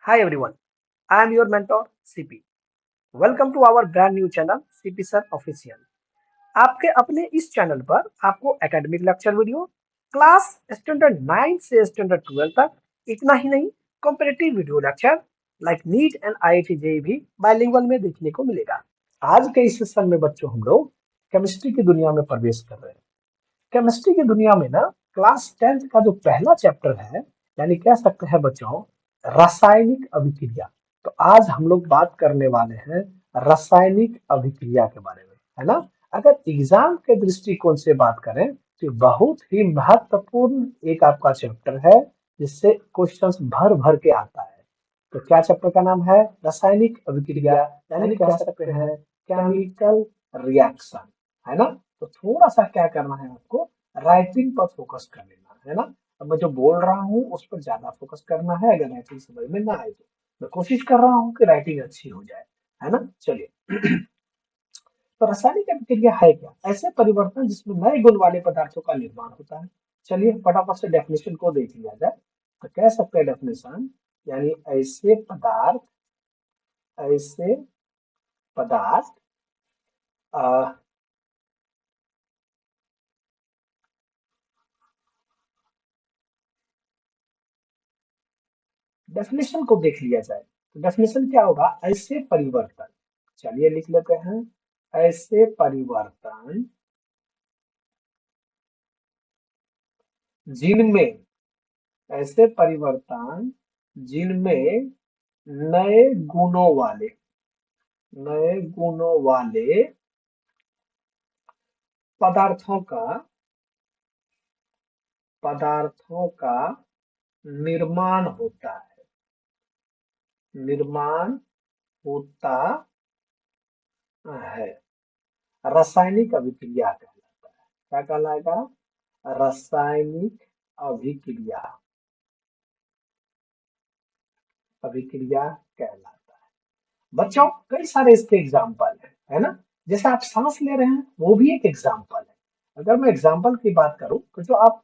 Hi everyone, I am your mentor CP. Welcome to our brand new channel CP Sir Official. आपके अपने इस channel पर आपको academic lecture video class standard 9 से standard 12 तक इतना ही नहीं competitive video lecture like neat and IIT JEE भी बाइलिंगुअल में देखने को मिलेगा। आज के इस सेशन में बच्चों हम लोग केमिस्ट्री की दुनिया में प्रवेश कर रहे हैं। केमिस्ट्री की दुनिया में ना क्लास 10th का जो पहला चैप्टर है यानी कह सकते हैं बच्चों रासायनिक अभिक्रिया। तो आज हम लोग बात करने वाले हैं रासायनिक अभिक्रिया के बारे में, है ना। अगर एग्जाम के दृष्टिकोण से बात करें तो बहुत ही महत्वपूर्ण एक आपका चैप्टर है जिससे क्वेश्चंस भर भर के आता है। तो क्या चैप्टर का नाम है? रासायनिक अभिक्रिया, यानी कह सकते हैं केमिकल रिएक्शन, है ना। तो थोड़ा सा क्या करना है आपको, राइटिंग पर फोकस कर लेना है ना। अब मैं जो बोल रहा हूँ उस पर ज्यादा फोकस करना है। अगर राइटिंग समझ में ना आए तो मैं कोशिश कर रहा हूँ कि राइटिंग अच्छी हो जाए, है ना। चलिए तो रासायनिक अभिक्रिया है क्या? ऐसे परिवर्तन जिसमें नए गुण वाले पदार्थों का निर्माण होता है। चलिए फटाफट से डेफिनेशन को देख लिया जाए। तो कह सकते हैं डेफिनेशन यानी ऐसे पदार्थ डेफिनेशन को देख लिया जाए तो डेफिनेशन क्या होगा? ऐसे परिवर्तन, चलिए लिख लेते हैं, ऐसे परिवर्तन जिनमें ऐसे परिवर्तन जिनमें नए गुणों वाले नए गुणों वाले पदार्थों का पदार्थों का निर्माण होता है, निर्माण होता है, रासायनिक अभिक्रिया कहलाता है। क्या कहलाएगा? रासायनिक अभिक्रिया अभिक्रिया कहलाता है। बच्चों कई सारे इसके एग्जाम्पल है ना। जैसे आप सांस ले रहे हैं वो भी एक एग्जाम्पल है। अगर मैं एग्जाम्पल की बात करूं तो जो आप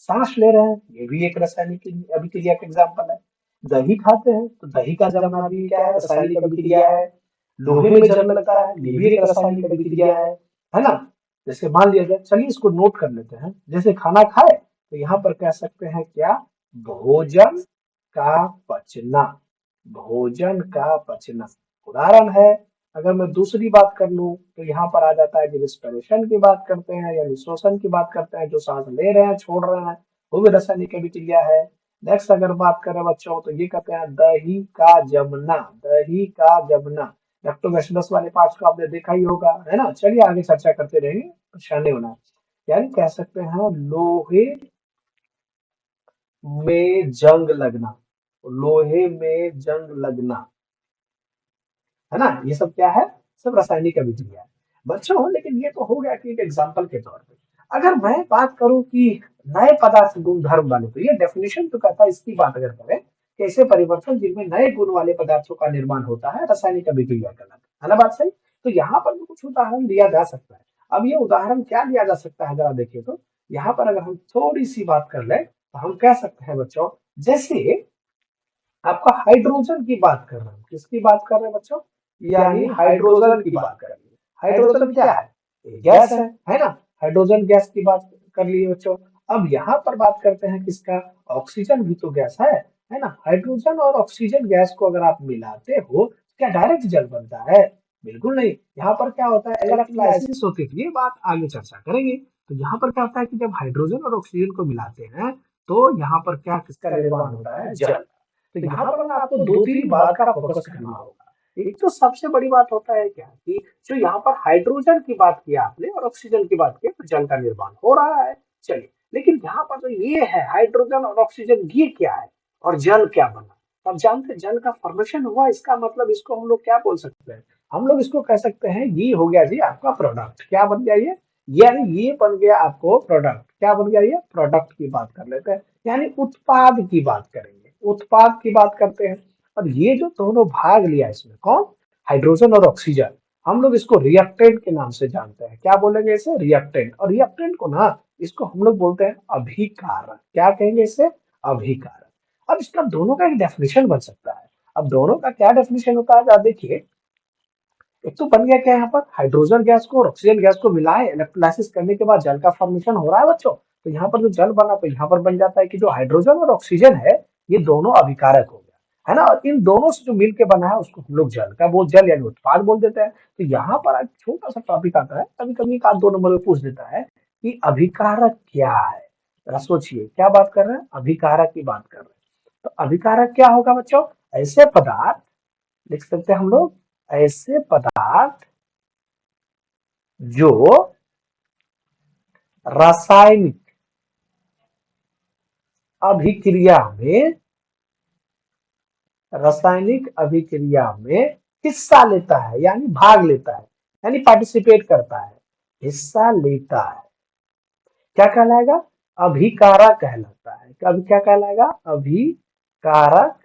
सांस ले रहे हैं ये भी एक रासायनिक अभिक्रिया का एग्जाम्पल है। दही खाते हैं तो दही का जमना भी क्या है? रासायनिक अभिक्रिया है। लोहे में जंग लगता है ये भी एक रासायनिक अभिक्रिया है ना। जैसे मान लिया जाए, चलिए इसको नोट कर लेते हैं। जैसे खाना खाए तो यहाँ पर कह सकते हैं क्या? भोजन का पचना, भोजन का पचना उदाहरण है। अगर मैं दूसरी बात कर लूं तो यहाँ पर आ जाता है कि रिस्पिरेशन की बात करते हैं या निश्वसन की बात करते हैं, जो सांस ले रहे हैं छोड़ रहे हैं वो भी रासायनिक अभिक्रिया है। नेक्स्ट अगर बात करें बच्चों तो ये कहते हैं दही का जमना, दही का जमना। लैक्टोबैसिलस वाले पार्ट्स को आपने देखा ही होगा, है ना। चलिए आगे चर्चा करते रहेंगे, परेशान नहीं होना। यानी कह सकते हैं लोहे में जंग लगना, लोहे में जंग लगना, है ना। ये सब क्या है? सब रासायनिक अभिक्रिया है बच्चों। लेकिन ये तो हो गया कि एक एग्जाम्पल के तौर पे। अगर मैं बात करूं कि नए पदार्थ गुण धर्म वाले, तो ये डेफिनेशन तो कहता है, इसकी बात अगर करें कि ऐसे परिवर्तन जिनमें नए गुण वाले पदार्थों का निर्माण होता है रासायनिक अभिक्रिया कहलाता है ना। बात सही। तो यहाँ पर भी कुछ उदाहरण लिया जा सकता है। अब ये उदाहरण क्या लिया जा सकता है जरा देखिए तो। यहाँ पर अगर हम थोड़ी सी बात कर ले तो हम कह सकते हैं बच्चों, जैसे आपका हाइड्रोजन की बात कर रहे हैं। किसकी बात कर रहे हैं बच्चों? यानी हाइड्रोजन की बात कर रही है। हाइड्रोजन क्या है? एक गैस है ना। हाइड्रोजन गैस की बात कर लिए बच्चों। अब यहाँ पर बात करते हैं किसका? ऑक्सीजन भी तो गैस है ना। हाइड्रोजन और ऑक्सीजन गैस को अगर आप मिलाते हो क्या डायरेक्ट जल बनता है? बिल्कुल नहीं। यहाँ पर क्या होता है? इलेक्ट्रोलाइसिस होती है। ये बात आगे चर्चा करेंगे। तो यहाँ पर क्या होता है कि जब हाइड्रोजन और ऑक्सीजन को मिलाते हैं तो यहाँ पर क्या किसका निर्माण होता है? जल। तो यहाँ पर ना आपको दो तीन बात का फोकस करना होगा। एक तो सबसे बड़ी बात होता है क्या कि जो यहाँ पर हाइड्रोजन की बात किया आपने और ऑक्सीजन की बात की तो जल का निर्माण हो रहा है। चलिए लेकिन यहाँ पर जो ये है हाइड्रोजन और ऑक्सीजन, ये क्या है और जल क्या बना? अब जानते हैं जल का फॉर्मेशन हुआ, इसका मतलब इसको हम लोग क्या बोल सकते हैं? हम लोग इसको कह सकते हैं ये हो गया जी आपका प्रोडक्ट। क्या बन गया ये? यानी ये बन गया आपको प्रोडक्ट। क्या बन गया? ये प्रोडक्ट की बात कर लेते हैं, यानी उत्पाद की बात करेंगे, उत्पाद की बात करते हैं। और ये जो दोनों भाग लिया इसमें कौन? हाइड्रोजन और ऑक्सीजन, हम लोग इसको रिएक्टेंट के नाम से जानते हैं। क्या बोलेंगे इसे? रिएक्टेंट। और रिएक्टेंट को ना इसको हम लोग बोलते हैं अभिकारक। क्या कहेंगे इसे? अभिकारक। अब इसका दोनों का एक डेफिनेशन बन सकता है। अब दोनों का क्या डेफिनेशन होता है, आप देखिए। एक तो बन गया क्या यहाँ पर, हाइड्रोजन गैस को और ऑक्सीजन गैस को मिलाए इलेक्ट्रोलाइसिस करने के बाद जल का फॉर्मेशन हो रहा है बच्चों। तो यहाँ पर जो जल बना तो यहाँ पर बन जाता है कि जो हाइड्रोजन और ऑक्सीजन है ये दोनों अभिकारक हो गया, है ना। और इन दोनों से जो मिल के बना है उसको हम लोग जल का बोल, जल यानी उत्पाद बोल देते हैं। तो यहाँ पर एक छोटा सा टॉपिक आता है, कभी कभी एक आध दो नंबर में पूछ देता है कि अभिकारक क्या है। जरा सोचिए क्या बात कर रहे हैं, अभिकारक की बात कर रहे हैं। तो अभिकारक क्या होगा बच्चों, ऐसे पदार्थ, लिख सकते हैं हम लोग, ऐसे पदार्थ जो रासायनिक अभिक्रिया में, रासायनिक अभिक्रिया में हिस्सा लेता है, यानी भाग लेता है, यानी पार्टिसिपेट करता है, हिस्सा लेता है, क्या कहलाएगा, अभिकारक कहलाता है। कभी क्या कहलाएगा, अभिकारक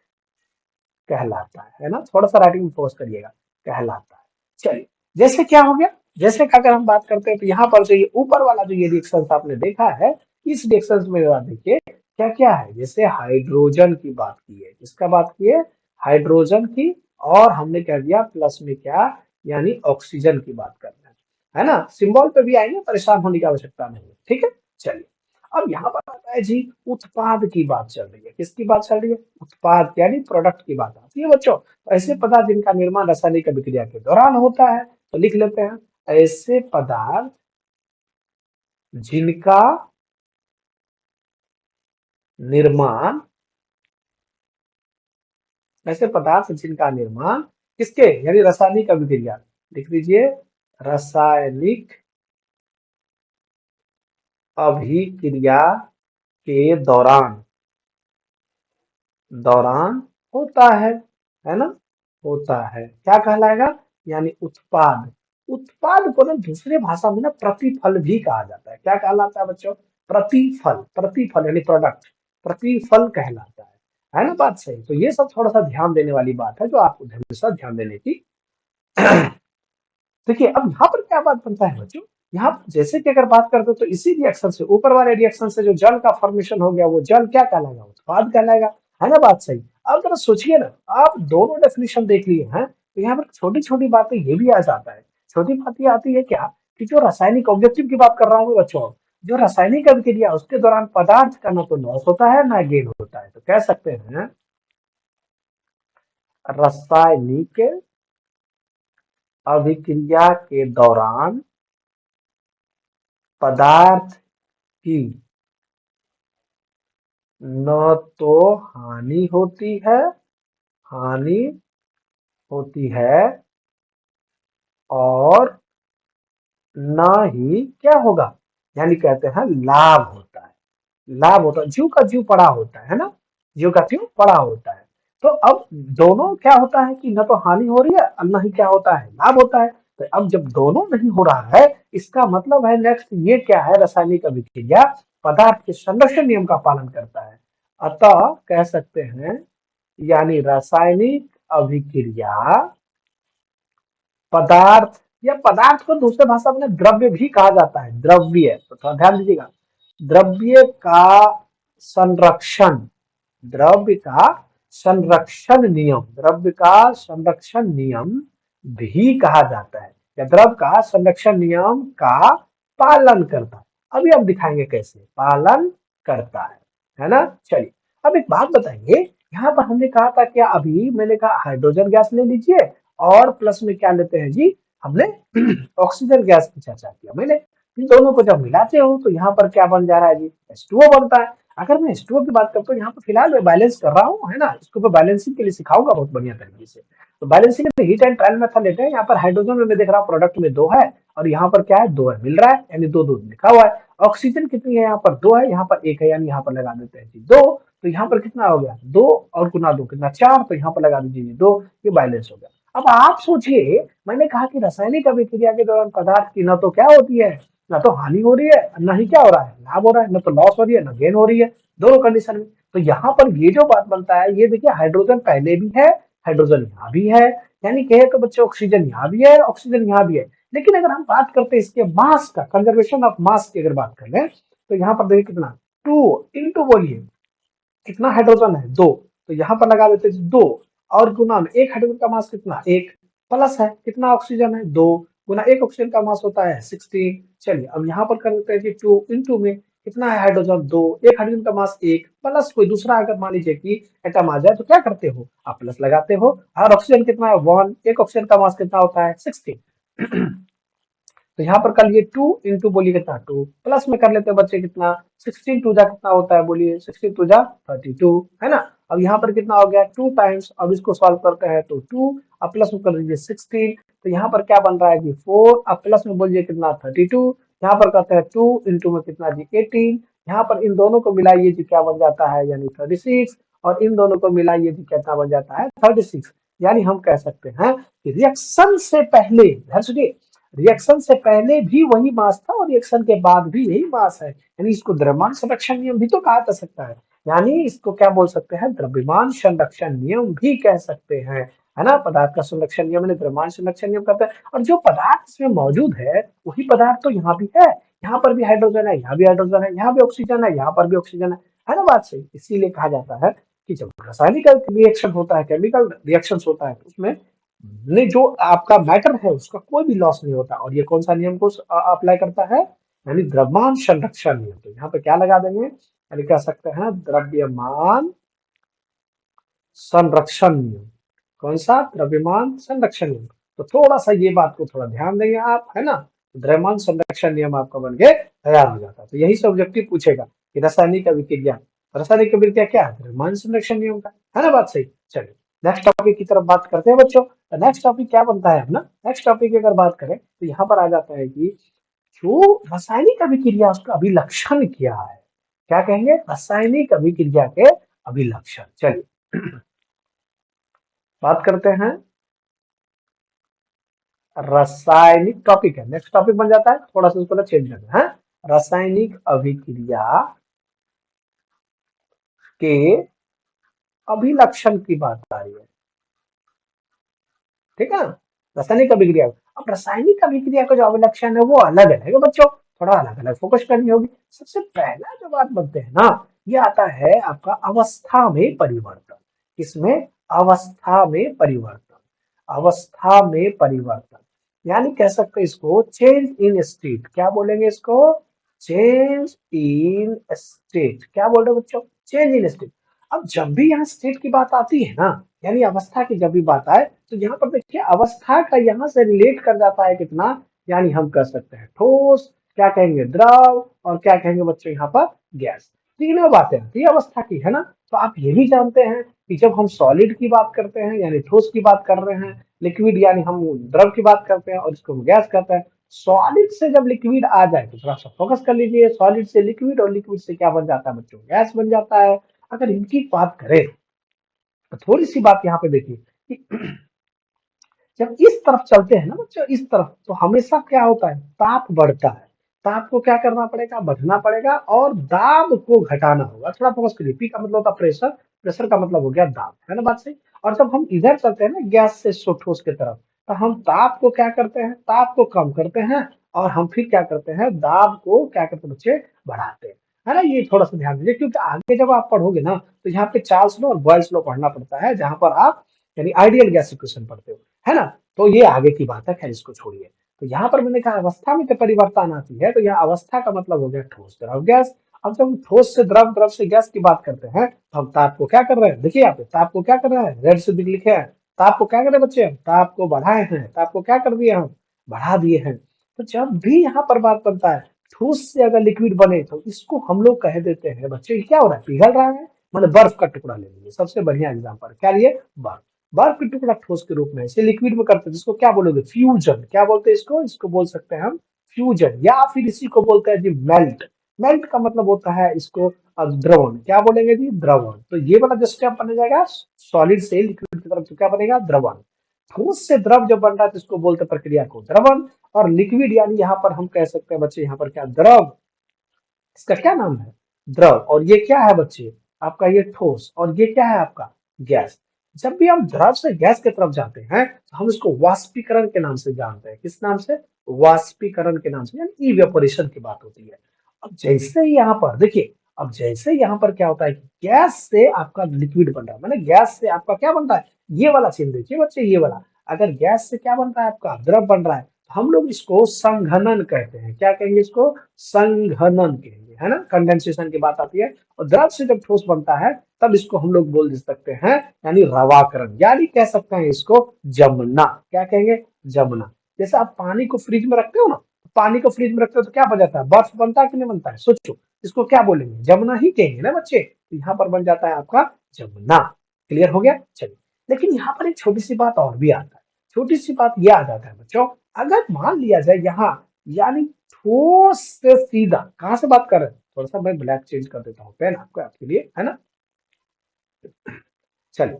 कहलाता है ना। थोड़ा सा राइटिंग में फोकस करिएगा, कहलाता है। चलिए, जैसे क्या हो गया, जैसे का अगर हम बात करते हैं तो यहाँ पर जो ये ऊपर वाला जो ये रिएक्शन आपने देखा है, इस रिएक्शन में आप देखिए क्या क्या है। जैसे हाइड्रोजन की बात की है, किसका बात की है, हाइड्रोजन की, और हमने कह दिया प्लस में क्या, यानी ऑक्सीजन की बात कर रहे हैं, है ना। सिंबल पे भी आएंगे, परेशान होने की आवश्यकता नहीं है, ठीक है। चलिए, अब यहाँ पर आता है जी, उत्पाद की बात चल रही है। किसकी बात चल रही है, उत्पाद यानी प्रोडक्ट की बात आती है बच्चों। तो ऐसे पदार्थ जिनका निर्माण रासायनिक अभिक्रिया के दौरान होता है, तो लिख लेते हैं, ऐसे पदार्थ जिनका निर्माण, ऐसे पदार्थ जिनका निर्माण किसके, यानी रासायनिक अभिक्रिया, लिख लीजिए, रासायनिक अभिक्रिया के दौरान, दौरान होता है ना, होता है, क्या कहलाएगा, यानी उत्पाद। उत्पाद को ना दूसरे भाषा में ना प्रतिफल भी कहा जाता है। क्या कहलाता है बच्चों, प्रतिफल, प्रतिफल यानी प्रोडक्ट, प्रतिफल कहलाता है ना। बात सही। तो ये सब थोड़ा सा ध्यान देने वाली बात है, जो आपको हमेशा ध्यान देने की। देखिए, अब यहाँ पर क्या बात बनता है बच्चों, यहाँ पर जैसे कि अगर बात करते हो तो इसी रिएक्शन से, ऊपर वाले रिएक्शन से जो जल का फॉर्मेशन हो गया, वो जल क्या कहलाएगा, उत्पाद कहलाएगा, है ना। बात सही। अब जरा सोचिए ना, आप दोनों डेफिनेशन देख लिए हैं, तो यहाँ पर छोटी छोटी बातें ये भी आ जाता है। छोटी बात ये आती है क्या, कि जो रासायनिक ऑब्जेक्टिव की बात कर रहा हूँ बच्चों, जो रासायनिक अभिक्रिया उसके दौरान पदार्थ का ना तो लॉस होता है ना गेन होता है। तो कह सकते हैं रासायनिक अभिक्रिया के दौरान पदार्थ की न तो हानि होती है, हानि होती है, और न ही क्या होगा, यानी कहते हैं लाभ होता है। लाभ होता है, ज्यों का ज्यों पड़ा होता है ना, ज्यों का त्यों पड़ा होता है। तो अब दोनों क्या होता है कि न तो हानि हो रही है और न ही क्या होता है, लाभ होता है। तो अब जब दोनों नहीं हो रहा है, इसका मतलब है नेक्स्ट ये क्या है, रासायनिक अभिक्रिया पदार्थ के संरक्षण नियम का पालन करता है। अतः कह सकते हैं, यानी रासायनिक अभिक्रिया पदार्थ, या पदार्थ को दूसरे भाषा में द्रव्य भी कहा जाता है, द्रव्य, तो थोड़ा ध्यान दीजिएगा, द्रव्य का संरक्षण, द्रव्य का संरक्षण नियम, द्रव्य का संरक्षण नियम भी कहा जाता है, या द्रव्य का संरक्षण नियम का पालन करता है। अभी हम दिखाएंगे कैसे पालन करता है ना। चलिए, अब एक बात बताइए, यहाँ पर हमने कहा था क्या, अभी मैंने कहा हाइड्रोजन गैस ले लीजिए और प्लस में क्या लेते हैं जी, हमने ऑक्सीजन गैस की चर्चा किया मैंने। इन दोनों को जब मिलाते हो तो यहाँ पर क्या बन जा रहा है जी, H2O बनता है। अगर मैं H2O की बात करता हूँ, यहाँ पर फिलहाल मैं बैलेंस कर रहा हूँ, है ना, इसको मैं बैलेंसिंग के लिए सिखाऊंगा बहुत बढ़िया तरीके से। तो बैलेंसिंग में हीट एंड ट्रायल मेथड लेते हैं। यहाँ पर हाइड्रोजन में मैं देख रहा हूँ प्रोडक्ट में 2 है, और यहाँ पर क्या है, 2 है, मिल रहा है, यानी 2 2 लिखा हुआ है। ऑक्सीजन कितनी है, यहाँ पर 2 है, यहाँ पर 1 है, यानी यहाँ पर लगा देते हैं जी 2। तो यहाँ पर कितना हो गया, 2 और गुना 2 कितना, 4, तो यहाँ पर लगा दीजिए 2, ये बैलेंस हो गया। अब आप सोचिए, मैंने कहा कि रासायनिक अभिक्रिया के दौरान पदार्थ की न तो क्या होती है, ना तो हानि हो रही है, न ही क्या हो रहा है, लाभ हो रहा है, न तो लॉस हो रही है, न गेन हो रही है, दोनों कंडीशन में। तो यहाँ पर ये जो बात बनता है, ये देखिए हाइड्रोजन पहले भी है, हाइड्रोजन यहाँ भी है, यानी कहे तो बच्चे ऑक्सीजन यहाँ भी है, ऑक्सीजन यहाँ भी है। लेकिन अगर हम बात करते हैं इसके मास का, कंजर्वेशन ऑफ मास की अगर बात कर ले, तो यहाँ पर देखिए कितना, 2 इंटू बोलिए कितना हाइड्रोजन है, 2, तो यहाँ पर लगा देते हैं 2, और गुना में एक हाइड्रोजन का मास कितना, एक, प्लस है कितना ऑक्सीजन है, 2, गुना एक ऑक्सीजन का मास होता है 16। चलिए अब यहाँ पर कर देते हैं कि 2 इंटू में कितना है हाइड्रोजन, 2, एक हाइड्रोजन का मास एक, प्लस कोई दूसरा अगर मान लीजिए कि एटम आ जाए तो क्या करते हो, आप प्लस लगाते हो। और ऑक्सीजन कितना है 1, एक ऑक्सीजन का मास कितना होता है 16। तो यहाँ पर कर लिए 2 इंटू बोलिए कितना 2, प्लस में कर लेते हैं बच्चे कितना 16 टू जा कितना होता है, बोलिए 16 टू जा 32, है ना। अब यहाँ पर कितना हो गया 2 टाइम्स, अब इसको सॉल्व करते हैं तो 2, अब प्लस में कर दीजिए 16, तो यहाँ पर क्या बन रहा है कि 4, अब प्लस में बोलिए कितना 32, यहाँ पर करते हैं 2 इंटू में कितना जी 18, यहाँ पर इन दोनों को मिलाइए जी क्या बन जाता है यानी 36, और इन दोनों को मिलाइए जी कितना बन जाता है 36। यानी हम कह सकते हैं कि रिएक्शन से पहले, ध्यान सुनिए, रिएक्शन से पहले भी वही मास था और रिएक्शन के बाद भी यही मास है, यानी इसको द्रव्यमान संरक्षण नियम भी तो कहा जा सकता है। यानी इसको क्या बोल सकते हैं, द्रव्यमान संरक्षण नियम भी कह सकते हैं, है ना। पदार्थ का संरक्षण नियम द्रव्यमान संरक्षण नियम कहते हैं, और जो पदार्थ इसमें मौजूद है वही पदार्थ तो यहाँ भी है, यहाँ पर भी हाइड्रोजन है, यहाँ भी हाइड्रोजन है, यहाँ भी ऑक्सीजन है, यहाँ पर भी ऑक्सीजन है ना, बात सही। इसीलिए कहा जाता है कि जब रासायनिक रिएक्शन होता है, केमिकल रिएक्शन होता है, तो उसमें ने जो आपका मैटर है उसका कोई भी लॉस नहीं होता। और ये कौन सा नियम को अप्लाई करता है, यानी द्रव्यमान संरक्षण नियम। तो यहाँ पे क्या लगा देंगे, यानी कह सकते हैं द्रव्यमान संरक्षण नियम। कौन सा, द्रव्यमान संरक्षण नियम। तो थोड़ा सा ये बात को थोड़ा ध्यान देंगे आप, है ना। द्रव्यमान संरक्षण नियम आपका बन के तैयार हो जाता है। तो यही से ऑब्जेक्टिव पूछेगा कि रासायनिक अभिक्रिया, रासायनिक अभिक्रिया क्या है, द्रव्यमान संरक्षण नियम का, है ना, बात सही। चलिए नेक्स्ट टॉपिक की तरफ बात करते हैं बच्चों। तो नेक्स्ट टॉपिक क्या बनता है अपना, नेक्स्ट टॉपिक की अगर बात करें तो यहाँ पर आ जाता है कि जो रासायनिक अभिक्रिया उसका अभिलक्षण क्या है, क्या कहेंगे, रासायनिक अभिक्रिया के अभिलक्षण। चलिए बात करते हैं, रासायनिक टॉपिक है, नेक्स्ट टॉपिक बन जाता है, थोड़ा सा उसको चेंज करना है। रासायनिक अभिक्रिया के अभिलक्षण की बात आ रही है, ठीक है। रासायनिक अभिक्रिया, अब रासायनिक अभिक्रिया का जो अभिलक्षण है वो अलग अलग है बच्चों, थोड़ा अलग अलग फोकस करनी होगी। सबसे पहला जो बात बनते हैं ना, ये आता है आपका अवस्था में परिवर्तन। किसमें, अवस्था में परिवर्तन, अवस्था में परिवर्तन, यानी कह सकते हैं इसको चेंज इन स्टेट। क्या बोलेंगे इसको, चेंज इन स्टेट। क्या बोल रहे हो बच्चों, चेंज इन स्टेट। अब जब भी यहाँ स्टेट की बात आती है ना, यानी अवस्था की जब भी बात आए, तो यहाँ पर देखिए अवस्था का यहाँ से रिलेट कर जाता है कितना, यानी हम कह सकते हैं ठोस, क्या कहेंगे द्रव, और क्या कहेंगे बच्चों यहाँ पर गैस। तीनों बातें आती है अवस्था की, है ना। तो आप ये भी जानते हैं कि जब हम सॉलिड की बात करते हैं यानी ठोस की बात कर रहे हैं, लिक्विड यानी हम द्रव की बात करते हैं, और इसको हम गैस कहते हैं। सॉलिड से जब लिक्विड आ जाए तो थोड़ा सा फोकस कर लीजिए, सॉलिड से लिक्विड और लिक्विड से क्या बन जाता है बच्चों, गैस बन जाता है। अगर इनकी बात करें तो थोड़ी सी बात यहाँ पे देखिए कि जब इस तरफ चलते हैं ना बच्चों, इस तरफ, तो हमेशा क्या होता है, ताप बढ़ता है। ताप को क्या करना पड़ेगा, बढ़ना पड़ेगा, और दाब को घटाना होगा। थोड़ा फोकस करिए, पी का मतलब होता है प्रेशर, प्रेशर का मतलब हो गया दाब, है ना, बात सही। और जब हम इधर चलते हैं ना गैस से ठोस की तरफ, तो हम ताप को क्या करते हैं, ताप को कम करते हैं, और हम फिर क्या करते हैं, दाब को क्या करते हैं बच्चे, बढ़ाते हैं, है ना। ये थोड़ा सा ध्यान दीजिए, क्योंकि आगे जब आप पढ़ोगे ना तो यहाँ पे चार्ल्स लॉ और बॉयल्स लॉ पढ़ना पड़ता है, जहां पर आप यानी आइडियल गैस इक्वेशन पढ़ते हो, है ना। तो ये आगे की बात है, खैर इसको छोड़िए। तो यहाँ पर मैंने कहा अवस्था में जब परिवर्तन आती है, तो यहाँ अवस्था का मतलब हो गया ठोस द्रव गैस। अब जब हम ठोस से द्रव, द्रव से गैस की बात करते हैं, तो हम ताप को क्या कर रहे हैं, देखिए यहाँ पे ताप को क्या कर रहे हैं, रेड से लिखे हैं, ताप को क्या कर रहे हैं बच्चे, हम ताप को बढ़ाए हैं, ताप को क्या कर दिए हम, बढ़ा दिए हैं। तो जब भी यहाँ पर बात बनता है ठोस से अगर लिक्विड बने, तो इसको हम लोग कह देते हैं बच्चे, ये क्या हो रहा है, पिघल रहा है, मतलब बर्फ का टुकड़ा ले लीजिए, सबसे बढ़िया एग्जाम्पल क्या लिए, बर्फ। बर्फ की टुकड़ा ठोस के रूप में इसे लिक्विड में करते हैं, जिसको क्या बोलोगे, फ्यूजन। क्या बोलते हैं इसको, इसको बोल सकते हैं हम फ्यूजन, या फिर इसी को बोलते हैं जी मेल्ट। मेल्ट का मतलब होता है इसको द्रवण। क्या बोलेंगे जी, द्रवण। तो ये वाला जो स्टेप बन जाएगा सॉलिड से लिक्विड की तरफ, तो क्या बनेगा, द्रवण। ठोस से द्रव जब बन रहा है तो इसको बोलते हैं प्रक्रिया को द्रवण। और लिक्विड यानी यहाँ पर हम कह सकते हैं बच्चे, यहाँ पर क्या द्रव, इसका क्या नाम है, द्रव। और ये क्या है बच्चे, आपका ये ठोस, और ये क्या है आपका गैस। जब भी हम द्रव से गैस की तरफ जाते हैं तो हम इसको वाष्पीकरण के नाम से जानते हैं। किस नाम से, वाष्पीकरण के नाम से, यानी इवेपोरेशन की बात होती है। अब जैसे ही यहाँ पर देखिए, अब जैसे यहाँ पर क्या होता है कि गैस से आपका लिक्विड बन रहा है, मैंने गैस से आपका क्या बनता है, ये वाला चिन्ह देखिए बच्चे, ये वाला। अगर गैस से क्या बन रहा है आपका, द्रव बन रहा है, तो हम लोग इसको संघनन कहते हैं। क्या कहेंगे इसको, संघनन कहेंगे, है ना। कंडेंसेशन की बात आती है। और द्रव से जब ठोस बनता है तब इसको हम लोग बोल दे सकते हैं यानी रवाकरण, यानी कह सकते हैं इसको जमना। क्या कहेंगे, जमना। जैसे आप पानी को फ्रिज में रखते हो ना, पानी को फ्रिज में रखते हो तो क्या बन जाता है, बर्फ बनता है कि नहीं बनता है, सोचो। इसको क्या बोलेंगे, जमना ही कहेंगे ना बच्चे। तो यहाँ पर बन जाता है आपका जमना। क्लियर हो गया, चलिए। लेकिन यहाँ पर एक छोटी सी बात और भी आता है। छोटी सी बात यह आ जाता है बच्चों, अगर मान लिया जाए यहाँ, यानी ठोस से सीधा, कहां से बात कर रहे हैं, थोड़ा सा मैं ब्लैक चेंज कर देता हूँ पेन आपको, आपके लिए, है ना। चलिए,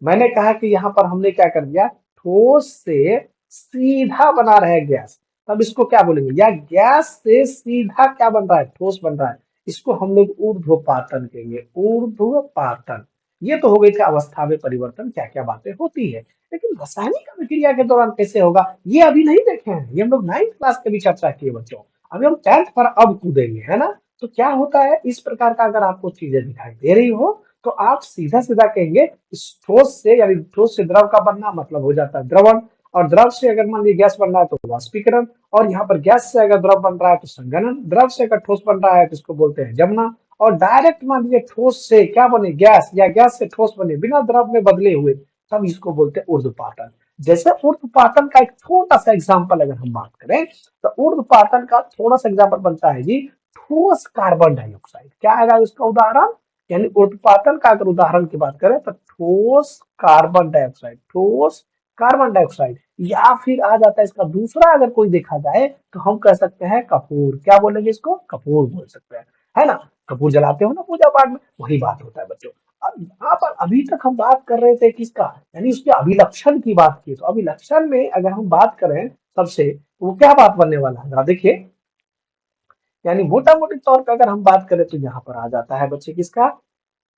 मैंने कहा कि यहाँ पर हमने क्या कर दिया, ठोस से सीधा बना रहा है गैस, तब इसको क्या बोलेंगे, या गैस से सीधा क्या बन रहा है, ठोस बन रहा है, इसको हम लोग ऊर्ध्वपातन कहेंगे, ऊर्ध्वपातन। ये तो हो गई थी अवस्था में परिवर्तन, क्या क्या बातें होती है। लेकिन रासायनिक अभिक्रिया के दौरान कैसे होगा, ये अभी नहीं देखे हैं, ये हम लोग 9th क्लास के भी चर्चा किए बच्चों। अभी हम 10th पर अब कूदेंगे, है ना। तो क्या होता है, इस प्रकार का अगर आपको चीजें दिखाई दे रही हो तो आप सीधा सीधा कहेंगे इस ठोस से, यानी ठोस से द्रव का बनना मतलब हो जाता है द्रवण, और द्रव से अगर मान लीजिए गैस बन रहा है तो वाष्पीकरण, और यहाँ पर गैस से अगर द्रव बन रहा है तो संघनन, द्रव से अगर ठोस बन रहा है तो इसको बोलते हैं जमना, और डायरेक्ट मान लीजिए ठोस से क्या बने गैस, या गैस से ठोस बने बिना द्रव में बदले हुए, तब इसको बोलते हैं ऊर्ध्वपातन। जैसे ऊर्ध्वपातन का एक छोटा सा एग्जाम्पल अगर हम बात करें, तो ऊर्ध्वपातन का थोड़ा सा एग्जाम्पल बनता है जी, ठोस कार्बन डाइऑक्साइड। क्या आएगा इसका उदाहरण, यानी उत्पादन का अगर उदाहरण की बात करें तो ठोस कार्बन डाइऑक्साइड, ठोस कार्बन डाइऑक्साइड, या फिर आ जाता है इसका दूसरा अगर कोई देखा जाए तो हम कह सकते हैं कपूर। क्या बोलेंगे इसको, कपूर बोल सकते हैं, है ना। कपूर जलाते हो ना पूजा पाठ में, वही बात होता है बच्चों। अब यहाँ पर अभी तक हम बात कर रहे थे किसका, यानी उसके अभिलक्षण की बात की। तो अभिलक्षण में अगर हम बात करें सबसे, तो वो क्या बात बनने वाला है जरा देखिए, यानी मोटा मोटी तौर पर अगर हम बात करें तो यहाँ पर आ जाता है बच्चे किसका,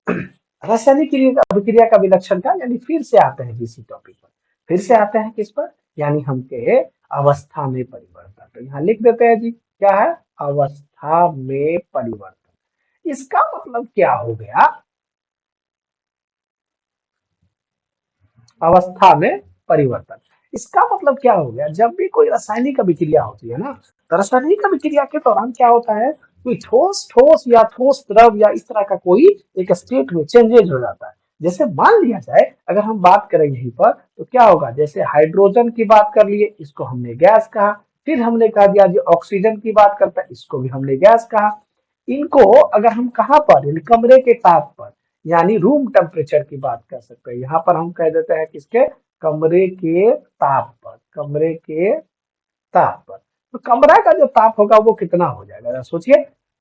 रासायनिक अभिक्रिया का विलक्षण का, यानी फिर से आते हैं इसी टॉपिक पर, फिर से आते हैं किस पर, यानी हम कहे अवस्था में परिवर्तन। तो यहाँ लिख देते हैं जी, क्या है, अवस्था में परिवर्तन। इसका मतलब क्या हो गया, अवस्था में परिवर्तन, इसका मतलब क्या हो गया, जब भी कोई रासायनिक अभिक्रिया होती है ना, तो रासायनिक अभिक्रिया के दौरान क्या होता है, कोई ठोस ठोस या ठोस द्रव या इस तरह का कोई एक स्टेट में चेंजेज हो जाता है। जैसे मान लिया जाए अगर हम बात करें यहीं पर, तो क्या होगा, जैसे हाइड्रोजन की बात कर लिए, इसको हमने गैस कहा, फिर हमने कहा दिया जो ऑक्सीजन की बात करता है इसको भी हमने गैस कहा। इनको अगर हम कहाँ पर, यानी कमरे के ताप पर, यानी रूम टेम्परेचर की बात कर सकते हैं, यहाँ पर हम कह देते हैं किसके, कमरे के ताप पर, कमरे के ताप पर। तो कमरा का जो ताप होगा वो कितना हो जाएगा, सोचिए,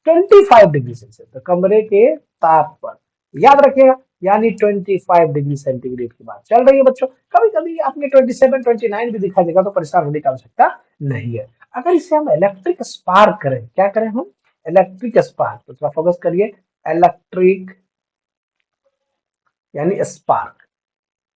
25 डिग्री सेल्सियस। तो कमरे के ताप पर, याद रखिएगा, यानी 25 डिग्री सेंटीग्रेड की बात चल रही है बच्चों। कभी कभी आपने 27 29 भी दिखा देगा तो परेशान होने की आवश्यकता नहीं है। अगर इसे हम इलेक्ट्रिक स्पार्क करें, क्या करें हम, इलेक्ट्रिक स्पार्क, तो थोड़ा फोकस करिए, इलेक्ट्रिक यानी स्पार्क,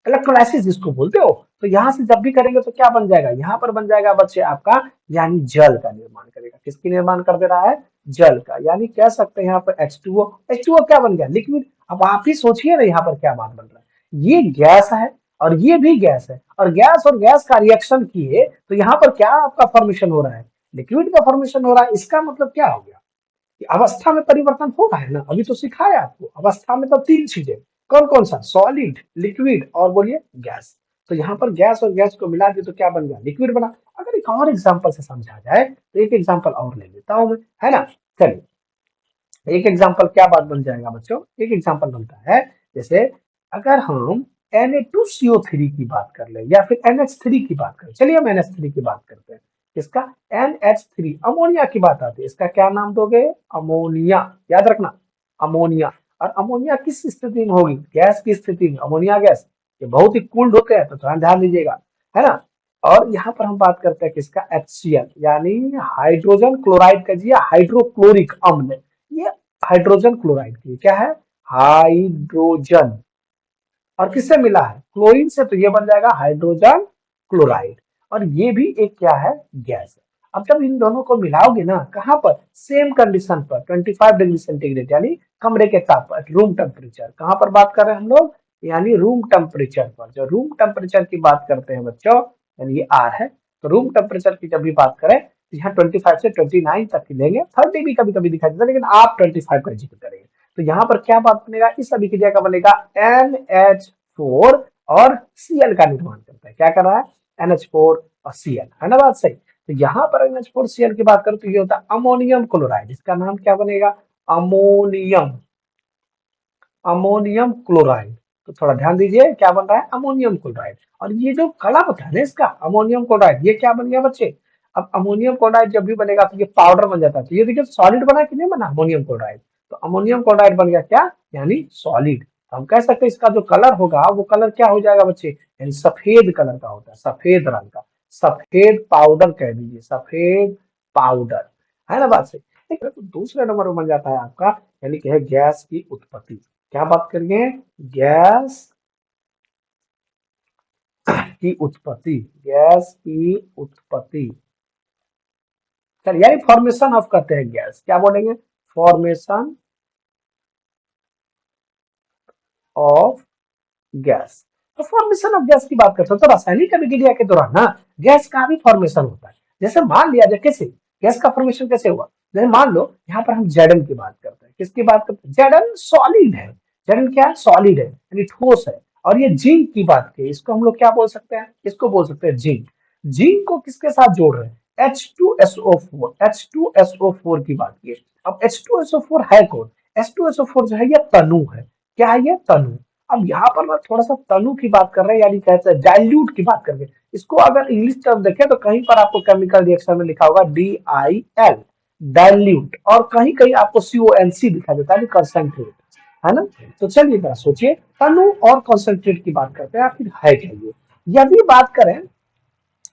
इलेक्ट्रोलाइसिस जिसको बोलते हो, तो यहां से जब भी करेंगे तो क्या बन जाएगा, यहाँ पर बन जाएगा बच्चे आपका, यानी जल का निर्माण करेगा। किसकी निर्माण कर दे रहा है, जल का, यानी कह सकते हैं यहाँ पर H2O, H2O क्या बन गया, लिक्विड। अब आप ही सोचिए ना यहाँ पर क्या बात बन रहा है, ये गैस है और ये भी गैस है, और गैस का रिएक्शन किए तो यहाँ पर क्या आपका फॉर्मेशन हो रहा है, लिक्विड का फॉर्मेशन हो रहा है। इसका मतलब क्या हो गया, कि अवस्था में परिवर्तन होगा, है ना। अभी तो सिखाया आपको, अवस्था में तो 3 चीजें, कौन कौन सा, सॉलिड, लिक्विड और बोलिए गैस। तो यहाँ पर गैस और गैस को मिला दिए तो क्या बन गया, लिक्विड बना। अगर एक और एग्जांपल से समझा जाए तो एक एग्जांपल और ले लेता हूं मैं, है ना। चलिए, एक एग्जांपल क्या बात बन जाएगा बच्चों, एक एग्जांपल बनता है, जैसे अगर हम Na2CO3 की बात कर ले, या फिर NH3 की बात करें, चलिए हम NH3 की बात करते हैं। इसका NH3, अमोनिया की बात आती है, इसका क्या नाम दोगे, अमोनिया, याद रखना, अमोनिया। और अमोनिया किस स्थिति में होगी, गैस की स्थिति में, अमोनिया गैस, ये बहुत ही कूल्ड होते हैं, तो थोड़ा ध्यान दीजिएगा, है ना। और यहाँ पर हम बात करते हैं किसका, HCl, यानी हाइड्रोजन क्लोराइड का जी, हाइड्रोक्लोरिक अम्ल, ये हाइड्रोजन क्लोराइड की क्या है, हाइड्रोजन, और किससे मिला है, क्लोरीन से, तो ये बन जाएगा हाइड्रोजन क्लोराइड। और ये भी एक क्या है, गैस है। अब जब इन दोनों को मिलाओगे ना, कहां पर, सेम कंडीशन पर, 25 डिग्री सेंटीग्रेड, यानी कमरे के ताप पर, रूम टेम्परेचर, कहां पर बात कर रहे हैं हम लोग, यानी रूम टेम्परेचर पर। जो रूम टेम्परेचर की बात करते हैं बच्चों, यानी ये R है, तो रूम टेम्परेचर की जब भी बात करें तो यहाँ 25 से 29 तक की लेंगे, 30 भी कभी कभी दिखाई देता है, लेकिन आप 25 का जिक्र करेंगे। तो यहाँ पर क्या बात बनेगा, इस अभिक्रिया का बनेगा NH4 और Cl का निर्माण करता है। क्या कर रहा है, NH4 और Cl, है ना बात सही। तो यहाँ पर NH4 Cl की बात करूं तो ये होता है अमोनियम क्लोराइड। इसका नाम क्या बनेगा, अमोनियम, अमोनियम क्लोराइड। तो थोड़ा ध्यान दीजिए क्या बन रहा है, अमोनियम क्लोराइड। और ये जो कड़ा होता है ना इसका अमोनियम क्लोराइड, ये क्या बन गया बच्चे, अब अमोनियम क्लोराइड जब भी बनेगा तो ये पाउडर बन जाता है। तो ये देखिए सॉलिड बना कि नहीं बना अमोनियम क्लोराइड, तो अमोनियम क्लोराइड बन गया क्या, यानी सॉलिड। हम कह सकते हैं इसका जो कलर होगा वो कलर क्या हो जाएगा बच्चे, यानी सफेद कलर का होता है, सफेद रंग का, सफेद पाउडर कह दीजिए, सफेद पाउडर, है ना बात सही। तो दूसरे नंबर पर बन जाता है आपका, यानी कि है गैस की उत्पत्ति। क्या बात करेंगे, गैस की उत्पत्ति, गैस की उत्पत्ति, चलिए यानी फॉर्मेशन ऑफ करते हैं गैस, क्या बोलेंगे, फॉर्मेशन ऑफ गैस। तो फॉर्मेशन ऑफ गैस की बात करते हैं तो रासायनिक अभिक्रिया के दौरान ना गैस का भी फॉर्मेशन होता है। जैसे मान लिया जाए कैसे गैस का फॉर्मेशन कैसे हुआ, जैसे मान लो यहाँ पर हम जेडन की बात करते हैं, किसकी बात करते हैं, जेडन सॉलिड है, जेडन क्या है, सॉलिड है यानी ठोस है। और ये जिंक की बात की, इसको हम लोग क्या बोल सकते हैं, इसको बोल सकते हैं जिंक। जिंक को किसके साथ जोड़ रहे हैं, H2SO4, H2SO4 की बात की। अब H2SO4 है कौन, H2SO4 जो है ये तनु है, क्या है ये, तनु। अब यहाँ पर ना थोड़ा सा तनु की बात कर रहे हैं, यानी कहते हैं डाइल्यूट की बात कर रहे हैं। इसको अगर इंग्लिश टर्म देखें तो कहीं पर आपको केमिकल रिएक्शन में लिखा होगा DIL, डाइल्यूट, और कहीं कहीं आपको CONC दिखा देता है, कंसंट्रेट, है ना। तो चलिए जरा सोचिए, तनु और कंसंट्रेट की बात करते हैं, आखिर है क्या ये। यदि बात करें,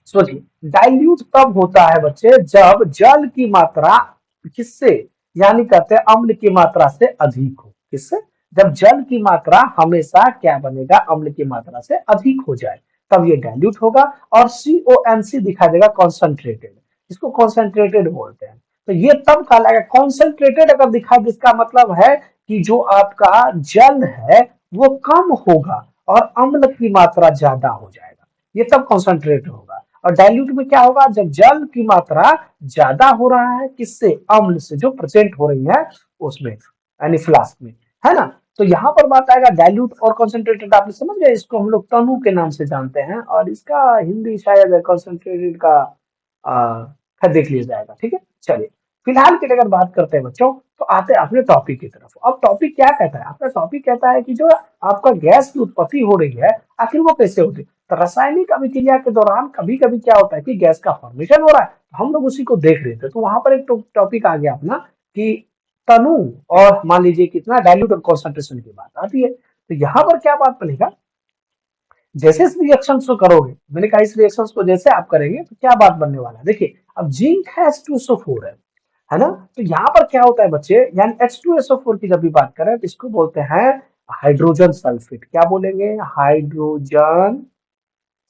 सोचिए, डाइल्यूट तब होता है बच्चे जब जल की मात्रा किससे, यानी कहते हैं अम्ल की मात्रा से अधिक हो, किससे, जब जल की मात्रा हमेशा क्या बनेगा, अम्ल की मात्रा से अधिक हो जाए, तब ये डाइल्यूट होगा। और CONC दिखा देगा कॉन्सेंट्रेटेड, इसको कॉन्सेंट्रेटेड बोलते हैं। तो ये तब कहलाएगा कॉन्सेंट्रेटेड, अगर दिखा तो इसका मतलब है कि जो आपका जल है वो कम होगा और अम्ल की मात्रा ज्यादा हो जाएगा, ये तब कॉन्सेंट्रेट होगा। और डाइल्यूट में क्या होगा, जब जल की मात्रा ज्यादा हो रहा है किससे, अम्ल से, जो प्रेजेंट हो रही है उसमें, यानी फ्लास्क में, है ना। तो यहाँ पर बात आएगा डाइल्यूट और कॉन्सेंट्रेटेड, आपने समझ गए, इसको हम लोग तनु के नाम से जानते हैं, और इसका हिंदी शायद कॉन्सेंट्रेटेड का फिर देख लिया जाएगा, ठीक है। चलिए फिलहाल की अगर बात करते हैं बच्चों, तो आते हैं अपने टॉपिक की तरफ। अब टॉपिक क्या कहता है, आपका टॉपिक कहता है कि जो आपका गैस की उत्पत्ति हो रही है आखिर वो कैसे होती है। तो रासायनिक अभिक्रिया के दौरान कभी कभी क्या होता है कि गैस का फॉर्मेशन हो रहा है, तो हम लोग उसी को देख रहे थे, तो वहां पर एक टॉपिक आ गया अपना कि तनु और मान लीजिए कितना डाइल्यूट और कॉन्सेंट्रेशन की बात आती है। तो यहाँ पर क्या बात बनेगा, जैसे इस रिएक्शन को करोगे, मैंने कहा इस रिएक्शन को जैसे आप करेंगे तो क्या बात बनने वाला है, देखिए अब जिंक है H2SO4 है ना। तो यहाँ पर क्या होता है बच्चे, यानी H2SO4 की जब भी बात करें तो इसको बोलते हैं हाइड्रोजन सल्फेट। क्या बोलेंगे, हाइड्रोजन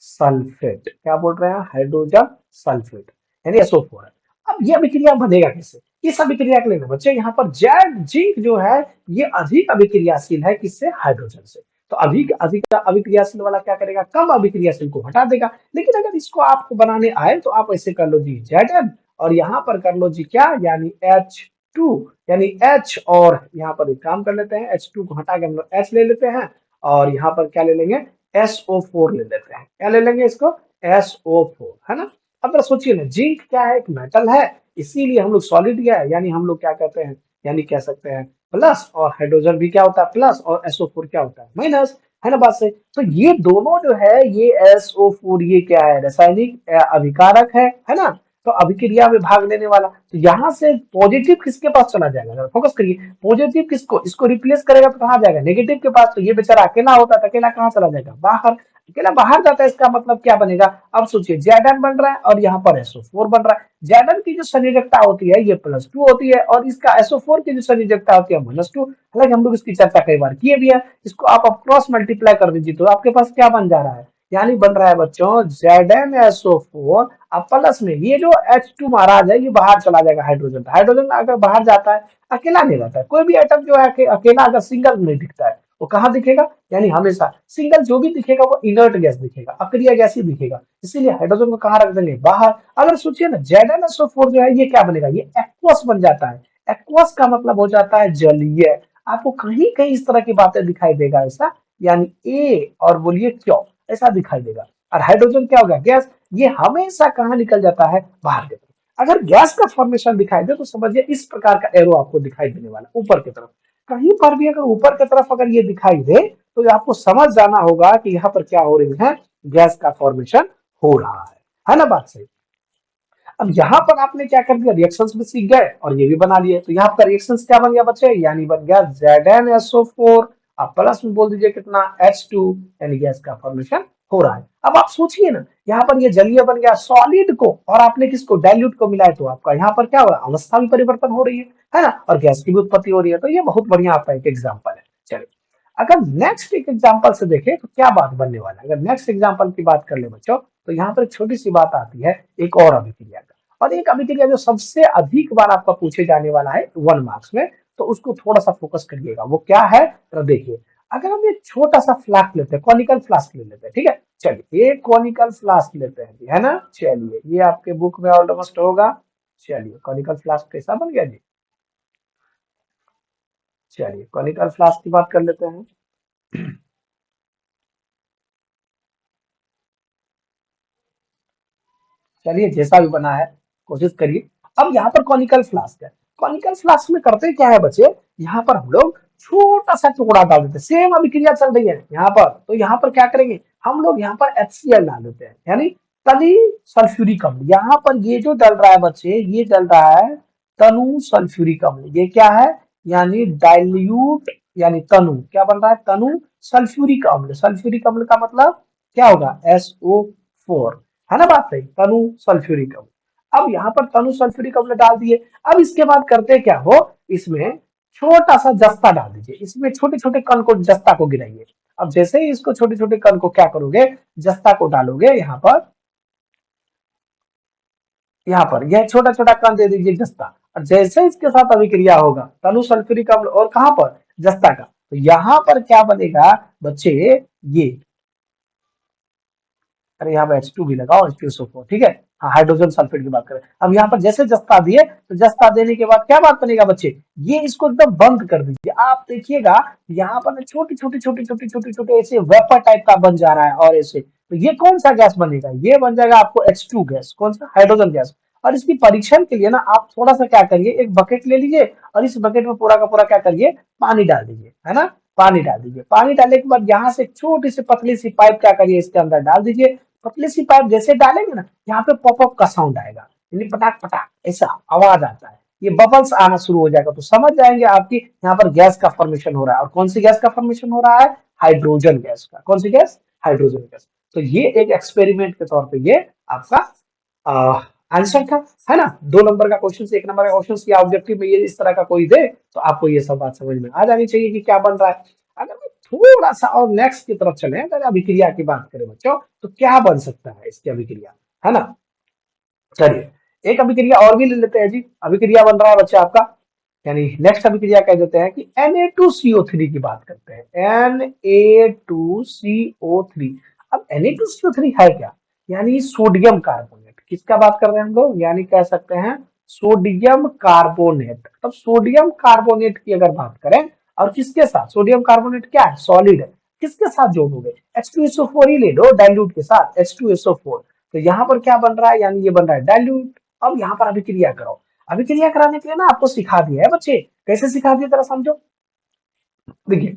सल्फेट, क्या बोल रहे हैं, हाइड्रोजन सल्फेट, यानी SO4 है। अब ये अभिक्रिया बनेगा कैसे, इस अभिक्रिया के लिए ना बच्चे यहाँ पर जेड जिंक जो है ये अधिक अभिक्रियाशील है किससे, हाइड्रोजन से। तो अधिक अधिक अभिक्रियाशील वाला क्या करेगा, कम अभिक्रियाशील को हटा देगा। लेकिन अगर इसको आपको बनाने आए तो आप ऐसे कर लो जी Zn, और यहाँ पर कर लो जी क्या, यानी H2, यानी H, और यहाँ पर एक काम कर लेते हैं, H2 को हटा के हम लोग H ले लेते हैं, और यहाँ पर क्या ले लेंगे, SO4 ले लेते हैं, क्या ले लेंगे इसको, SO4, है ना। अब जरा सोचिए ना, जिंक क्या है, एक मेटल है, इसीलिए हम लोग सॉलिड गया है, यानी हम लोग क्या कहते हैं, यानी कह सकते हैं प्लस, और हाइड्रोजन भी क्या होता है प्लस, और SO4 क्या होता है माइनस, है ना बात से। तो ये दोनों जो है ये SO4 ये क्या है, रासायनिक अभिकारक है ना। तो अभिक्रिया में भाग लेने वाला, तो यहाँ से पॉजिटिव किसके पास चला जाएगा, फोकस करिए, पॉजिटिव किसको, इसको रिप्लेस करेगा तो कहाँ जाएगा, नेगेटिव के पास। तो ये बेचारा अकेला होता है, अकेला कहाँ चला जाएगा, बाहर, अकेला बाहर जाता है, इसका मतलब क्या बनेगा, अब सोचिए Zn बन रहा है और यहाँ पर SO4 बन रहा है। Zn की जो संयोजकता होती है ये +2 होती है, और इसका SO4 की जो संयोजकता होती है -2। हालांकि हम लोग इसकी चर्चा कई बार किए भी है, इसको आप क्रॉस मल्टीप्लाई कर दीजिए तो आपके पास क्या बन जा रहा है, यानी बन रहा है बच्चों ZnSO4, अब प्लस में ये जो H2 महाराज है ये बाहर चला जाएगा, हाइड्रोजन, हाइड्रोजन अगर बाहर जाता है अकेला नहीं रहता है, कोई भी एटम जो है अकेला अगर सिंगल नहीं दिखता है, वो कहाँ दिखेगा, यानी हमेशा सिंगल जो भी दिखेगा वो इनर्ट गैस दिखेगा, अक्रिय गैस ही दिखेगा, इसीलिए हाइड्रोजन को कहाँ रख देंगे, बाहर। अगर सोचिए ना ZnSO4 जो है ये क्या बनेगा, ये एक्वस बन जाता है। एक्वस का मतलब हो जाता है जलीय। आपको कहीं कहीं इस तरह की बातें दिखाई देगा ऐसा, यानी ए और बोलिए क्यों, ऐसा दिखाई देगा। और हाइड्रोजन क्या होगा, गैस, ये हमेशा कहाँ निकल जाता है, बाहर की तरफ। अगर गैस का फॉर्मेशन दिखाई दे तो समझिए इस प्रकार का एरो आपको दिखाई देने वाला ऊपर की तरफ। कहीं पर भी अगर ऊपर की तरफ अगर ये दिखाई दे तो आपको समझ जाना होगा कि यहाँ पर क्या हो रही है, गैस का फॉर्मेशन हो रहा है ना, बात सही। अब यहाँ पर आपने क्या कर दिया, रिएक्शंस में सीख गए और ये भी बना लिए, तो यहाँ पर रिएक्शंस क्या बन गया बच्चे, यानी बन गया ZnSO4। अब प्लस में बोल दीजिए कितना, H2, यानी गैस का फॉर्मेशन हो रहा है। अब आप सोचिए ना, यहाँ पर ये जलीय बन गया सॉलिड को, और आपने किसको, डाइल्यूट को मिलाए, तो आपका यहाँ पर क्या हो रहा है, अवस्था भी परिवर्तन हो रही है ना, और गैस की भी उत्पत्ति हो रही है। तो ये बहुत बढ़िया आपका एक एग्जाम्पल है। चलिए, अगर नेक्स्ट एक एग्जाम्पल से देखें तो क्या बात बनने वाला है, अगर नेक्स्ट एग्जाम्पल की बात कर ले बच्चों, तो यहाँ पर एक छोटी सी बात आती है एक और अभिक्रिया का, और एक अभिक्रिया जो सबसे अधिक बार आपका पूछे जाने वाला है 1 मार्क्स में, तो उसको थोड़ा सा फोकस करिएगा, वो क्या है, तो देखिए। अगर हम एक छोटा सा फ्लास्क लेते हैं, कॉनिकल फ्लास्क ले लेते हैं, ठीक है, चलिए एक कॉनिकल फ्लास्क लेते हैं जी, है ना, चलिए ये आपके बुक में ऑलमोस्ट होगा। चलिए कॉनिकल फ्लास्क कैसा बन गया जी, चलिए कॉनिकल फ्लास्क की बात कर लेते हैं। चलिए जैसा भी बना है कोशिश करिए। अब यहाँ पर कॉनिकल फ्लास्क है, कॉनिकल फ्लास्क में करते क्या है बच्चे, यहाँ पर हम लोग छोटा सा टुकड़ा डाल देते हैं, सेम अभिक्रिया चल रही है यहाँ पर, तो यहाँ पर क्या करेंगे हम लोग, यहाँ पर HCl डाल देते हैं, यानी तनि सल्फ्यूरिक अम्ल। यहाँ पर ये जो डल रहा है बच्चे, ये डल रहा है तनु सल्फ्यूरिक अम्ल, ये क्या है, यानी डाइल्यूट, यानी तनु क्या बन रहा है, तनु सल्फ्यूरिक अम्ल। सल्फ्यूरिक अम्ल का मतलब क्या होगा, SO4, है ना, बात सही, तनु सल्फ्यूरिक अम्ल। अब यहाँ पर तनु सल्फ्यूरिक अम्ल डाल दिए। अब इसके बाद करते क्या हो, इसमें छोटा सा जस्ता डाल दीजिए, इसमें छोटे छोटे कण को, जस्ता को गिराइए। अब जैसे ही इसको छोटे छोटे कण को क्या करोगे, जस्ता को डालोगे यहाँ पर, यहाँ पर यह छोटा छोटा कण दे दीजिए जस्ता, और जैसे इसके साथ अभिक्रिया होगा तनु सल्फ्यूरिक अम्ल और कहाँ पर, जस्ता का, तो यहाँ पर क्या बनेगा बच्चे, ये, अरे यहाँ पे H2 भी लगाओ, H2SO4, ठीक है। हाँ, हाइड्रोजन सल्फेट की बात करें, अब यहाँ पर जैसे जस्ता दिए, तो जस्ता देने के बाद क्या बात बनेगा बच्चे, ये इसको एकदम बंद कर दीजिए। आप देखिएगा यहाँ पर छोटी छोटी छोटी छोटी छोटी छोटे ऐसे वेपर टाइप का बन जा रहा है, और ऐसे, तो ये कौन सा गैस बनेगा, ये बन जाएगा आपको H2 गैस, कौन सा, हाइड्रोजन गैस। और इसकी परीक्षण के लिए ना आप थोड़ा सा क्या करिए, एक बकेट ले लीजिए, और इस बकेट में पूरा का पूरा क्या करिए, पानी डाल दीजिए, है ना, पानी डाल दीजिए। पानी डालने के बाद यहाँ से एक छोटी सी पतली सी पाइप क्या करिए, इसके अंदर डाल दीजिए। पतली सी पाइप जैसे डालेंगे ना, यहाँ पे पॉपअप का साउंड आएगा, यानी पटाक पटाक ऐसा आवाज आता है, ये बबल्स आना शुरू हो जाएगा, तो समझ जाएंगे आपकी यहाँ पर गैस का फॉर्मेशन हो रहा है। और कौन सी गैस का फॉर्मेशन हो रहा है, हाइड्रोजन गैस का। कौन सी गैस, हाइड्रोजन गैस। तो ये एक एक्सपेरिमेंट के तौर पे ये आपका आंसर था, है ना। 2 नंबर का क्वेश्चन, 1 नंबर का क्वेश्चन या ऑब्जेक्टिव में ये इस तरह का कोई दे, तो आपको ये सब बात समझ में आ जानी चाहिए कि क्या बन रहा है। अगर मैं थोड़ा सा और नेक्स्ट की तरफ चले, अगर अभिक्रिया की बात करें बच्चों, तो क्या बन सकता है इसकी अभिक्रिया, है ना। चलिए एक अभिक्रिया और भी ले लेते हैं जी। अभिक्रिया बन रहा है बच्चा आपका, यानी नेक्स्ट अभिक्रिया कह देते हैं कि Na2CO3 की बात करते हैं, Na2CO3। अब Na2CO3 है क्या, यानी सोडियम कार्बोनेट। किसका बात कर रहे हैं हम लोग, यानी कह सकते हैं सोडियम कार्बोनेट। अब सोडियम कार्बोनेट की अगर बात करें, और किसके साथ, सोडियम कार्बोनेट क्या है, सॉलिड है, किसके साथ जोड़ोगे, H2SO4 ही ले लो डाइल्यूट के साथ, H2SO4। तो यहाँ पर क्या बन रहा है, यानी ये बन रहा है डाइल्यूट। अब यहाँ पर अभिक्रिया करो, अभिक्रिया कराने के लिए ना आपको सिखा दिया है बच्चे, कैसे सिखा दिया जरा समझो। देखिए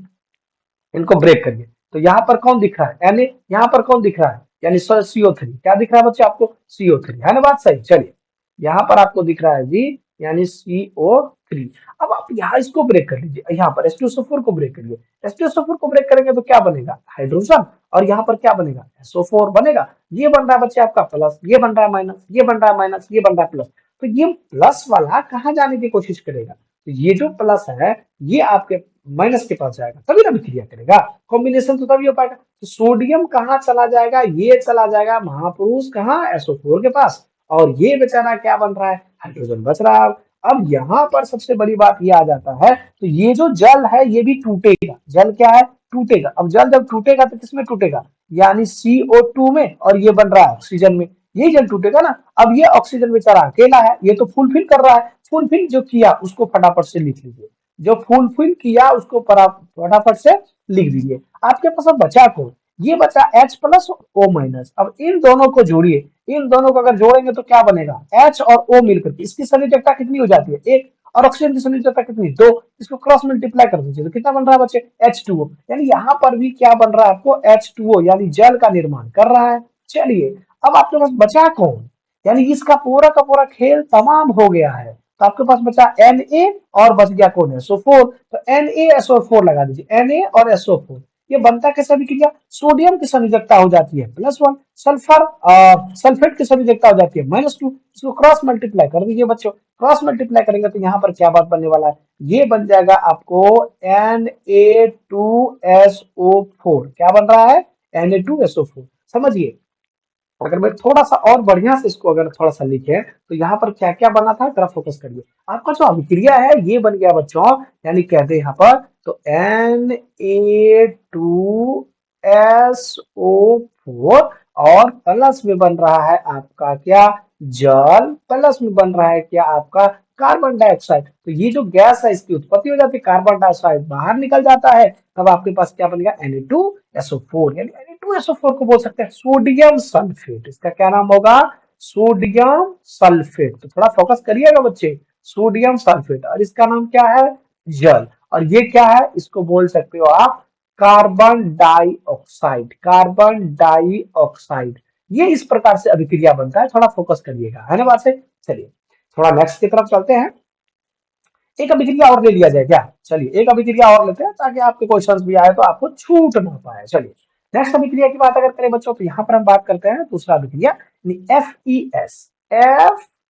इनको ब्रेक करिए, तो यहाँ पर कौन दिख रहा है, यानी यहाँ पर कौन दिख रहा है, यानी CO3, क्या दिख रहा है बच्चे आपको, CO3, है ना, बात सही। चलिए यहाँ पर आपको दिख रहा है जी, यानी CO3। अब आप यहाँ इसको ब्रेक कर लीजिए, यहाँ पर H2SO4 को ब्रेक करिए, H2SO4 को ब्रेक करेंगे तो क्या बनेगा, हाइड्रोजन, और यहाँ पर क्या बनेगा, SO4 बनेगा। ये बन रहा है बच्चे आपका प्लस, ये बन रहा है माइनस, ये बन रहा है माइनस, ये बन रहा है प्लस। तो ये प्लस वाला कहाँ जाने की कोशिश करेगा, तो ये जो प्लस है ये आपके माइनस के पास जाएगा, तभी ना विक्रिया करेगा, कॉम्बिनेशन तो तभी हो पाएगा। तो सोडियम कहाँ चला जाएगा, ये चला जाएगा महापुरुष कहाँ, SO4 के पास, और ये बेचारा क्या बन रहा है, हाइड्रोजन बच रहा है। अब यहाँ पर सबसे बड़ी बात ये आ जाता है, तो ये जो जल है ये भी टूटेगा। जल क्या है? टूटेगा। अब जल जब टूटेगा तो किसमें टूटेगा? यानी CO2 में, और ये बन रहा है ऑक्सीजन में। ये जल टूटेगा ना। अब ये ऑक्सीजन बेचारा अकेला है, ये तो फुलफिल कर रहा है। फुलफिल जो किया उसको फटाफट से लिख लीजिए। जो फुलफिल किया उसको फटाफट से लिख दीजिए। आपके पास अब बचा कौन? ये बचा H+ O-। अब इन दोनों को जोड़िए। इन दोनों को अगर जोड़ेंगे तो क्या बनेगा? H और O मिलकर के इसकी संयोजकता कितनी हो जाती है? 1। और ऑक्सीजन की संयोजकता कितनी? 2। इसको क्रॉस मल्टीप्लाई कर दीजिए तो कितना बन रहा है बच्चे? H2O। यानी यहाँ पर भी क्या बन रहा है आपको? H2O, यानी जल का निर्माण कर रहा है। चलिए, अब आपके पास बचा कौन? यानी इसका पूरा का पूरा खेल तमाम हो गया है। तो आपके पास बचा Na और बच गया कौन? SO4। तो NaSO4 लगा दीजिए। Na और SO4 ये बनता कैसा अभिक्रिया? सोडियम की संयोजकता हो जाती है +1, सल्फर सल्फेट की संयोजकता हो जाती है -2। इसको क्रॉस मल्टीप्लाई कर दीजिए बच्चों। क्रॉस मल्टीप्लाई करेंगे तो यहाँ पर क्या बात बनने वाला है? ये बन जाएगा आपको Na2SO4। क्या बन रहा है? Na2SO4। समझिए, अगर मैं थोड़ा सा और बढ़िया से इसको अगर थोड़ा सा लिखे तो यहाँ पर क्या क्या बना था जरा फोकस करिए। आपका जो अभिक्रिया है ये बन गया बच्चों, यानी कहते हैं यहाँ पर तो Na2SO4 और प्लस में बन रहा है आपका क्या? जल। प्लस में बन रहा है क्या? आपका कार्बन डाइऑक्साइड। तो ये जो गैस है इसकी उत्पत्ति हो जाती है, कार्बन डाइऑक्साइड बाहर निकल जाता है, तब आपके पास क्या बन गया? Na2SO4। यानी Na2SO4 को बोल सकते हैं सोडियम सल्फेट। इसका क्या नाम होगा? Sodium sulphate. तो थोड़ा फोकस करिएगा बच्चे। सोडियम सल्फेट, और इसका नाम क्या है? जल। और ये क्या है? इसको बोल सकते हो आप कार्बन डाइऑक्साइड। Carbon dioxide. ये इस प्रकार से अभिक्रिया बनता है। थोड़ा फोकस करिएगा, है ना बात से। चलिए थोड़ा नेक्स्ट की तरफ चलते हैं। एक अभिक्रिया और ले लिया जाए क्या? चलिए एक अभिक्रिया और लेते हैं ताकि आपके क्वेश्चंस भी आए तो आपको छूट ना पाए। चलिए नेक्स्ट अभिक्रिया की बात अगर करें बच्चों तो यहाँ पर हम बात करते हैं दूसरा अभिक्रिया FeS।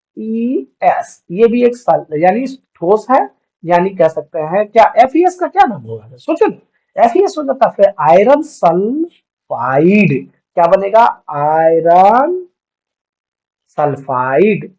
FeS ये भी एक यानी ठोस है, यानी कह सकते हैं क्या FeS का क्या नाम होगा? सोचो FeS हो जाता है फिर आयरन सल्फाइड। क्या बनेगा? आयरन सल्फाइड,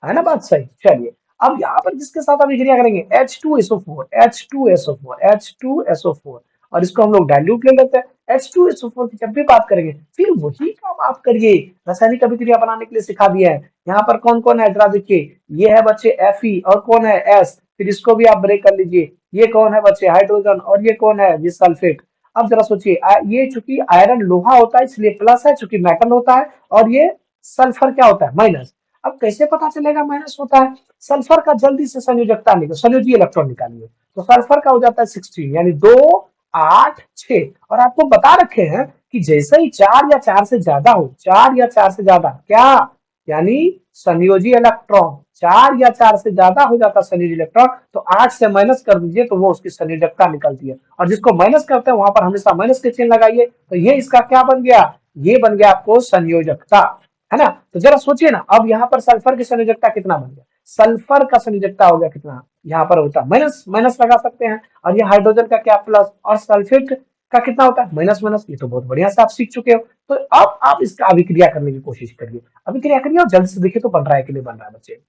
है ना बात सही। चलिए अब यहाँ पर जिसके साथ अभिक्रिया करेंगे H2SO4। H2SO4 H2SO4 और इसको हम लोग डाइल्यूट ले लेते हैं। H2SO4 की जब भी बात करेंगे फिर वही काम आप करिए। रासायनिक अभिक्रिया बनाने के लिए सिखा दिया है। यहाँ पर कौन कौन है जरा देखिए। ये है बच्चे Fe और कौन है S। फिर इसको भी आप ब्रेक कर लीजिए। ये कौन है बच्चे? हाइड्रोजन। और ये कौन है? ये सल्फेट। अब जरा सोचिए, ये चूंकि आयरन लोहा होता है इसलिए प्लस है, चूंकि मेटल होता है, और ये सल्फर क्या होता है? माइनस। अब कैसे पता चलेगा माइनस होता है? सल्फर का जल्दी से संयोजकता निकाल, संयोजी इलेक्ट्रॉन निकालिए। तो सल्फर का हो जाता है 16, यानी 2 8 6। और आपको बता रखे हैं कि जैसे ही 4 या 4 से ज्यादा हो, 4 या 4 से ज्यादा क्या, यानी संयोजी इलेक्ट्रॉन 4 या 4 से ज्यादा हो जाता है संयोजी इलेक्ट्रॉन, तो 8 से माइनस कर दीजिए तो वो उसकी संयोजकता निकलती है। और जिसको माइनस करते हैं वहां पर हमेशा माइनस के चिन्ह लगाइए। तो ये इसका क्या बन गया? ये बन गया आपको संयोजकता, है ना। तो जरा सोचिए ना, अब यहाँ पर सल्फर की संयोजकता कितना बन गया? सल्फर का संयोजकता हो गया कितना? यहाँ पर होता है माइनस, माइनस लगा सकते हैं। और ये हाइड्रोजन का क्या? प्लस। और सल्फेट का कितना होता है? Minus minus. ये तो बहुत बढ़िया से आप सीख चुके हो। तो अब आप इसका अभिक्रिया करने की कोशिश करिए। अभिक्रिया करिए और जल्द से देखिए तो बन रहा है कि नहीं बन रहा है बच्चे।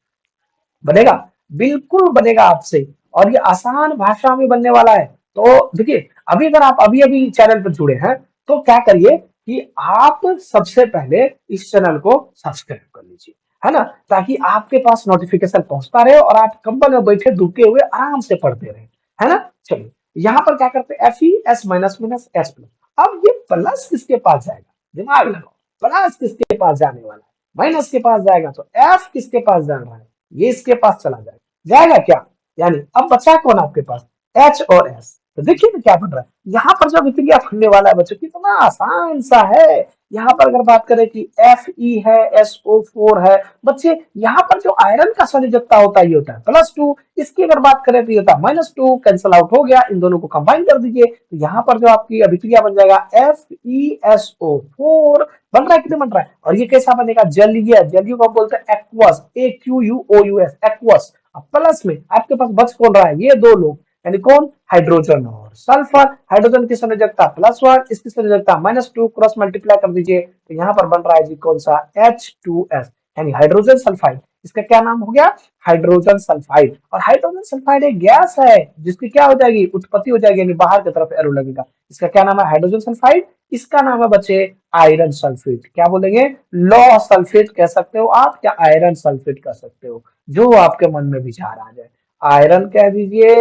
बनेगा, बिल्कुल बनेगा आपसे। और ये आसान भाषा में बनने वाला है। तो देखिए, अभी अगर आप अभी अभी चैनल पर जुड़े हैं तो क्या करिए कि आप सबसे पहले इस चैनल को सब्सक्राइब कर लीजिए, है ना, ताकि आपके पास नोटिफिकेशन पहुंचता रहे और आप कंबल में बैठे दुबके हुए आराम से पढ़ते रहे, है ना। चलिए यहाँ पर क्या करते हैं? FeS minus minus S plus. अब ये प्लस किसके पास जाएगा? दिमाग लगाओ, प्लस किसके पास जाने वाला है? माइनस के पास जाएगा। तो F किसके पास जा रहा है? ये इसके पास चला जाएगा। जाएगा क्या? यानी अब बचा कौन आपके पास? H और S। तो देखिए ना क्या बन रहा है। यहाँ पर जो अभिक्रिया खुलने वाला है बच्चों कितना आसान सा है। यहाँ पर अगर बात करें कि Fe है, SO4 है बच्चे, यहाँ पर जो आयरन का संयोजकता होता है ये होता है +2। इसकी अगर बात करें तो ये होता है -2, कैंसल आउट हो गया। इन दोनों को कंबाइन कर दीजिए तो यहाँ पर जो आपकी अभिक्रिया बन जाएगा FeSO4। बन रहा है कितने बन रहा है? और ये कैसा बनेगा? जलीय। जलीय को बोलते हैं एक्वस, AQUOUS, एक्वस। प्लस में आपके पास बच कौन रहा है? ये दो लोग, यानी कौन? हाइड्रोजन और सल्फर। हाइड्रोजन की संयोजकता +1, इसकी संयोजकता -2, क्रॉस मल्टीप्लाई कर दीजिए तो यहाँ पर बन रहा है जी कौन सा? H2S, यानी हाइड्रोजन सल्फाइड। इसका क्या नाम हो गया? Hydrogen sulphide. और हाइड्रोजन सल्फाइड एक गैस है जिसकी क्या हो जाएगी? उत्पत्ति हो जाएगी, यानी बाहर की तरफ एरो लगेगा। इसका क्या नाम है? Hydrogen sulphide. इसका नाम है बच्चे आयरन सल्फेट। क्या बोलेंगे? लौ सल्फेट कह सकते हो आप, या आयरन सल्फेट कह सकते हो, जो आपके मन में विचार आ जाए। आयरन कह दीजिए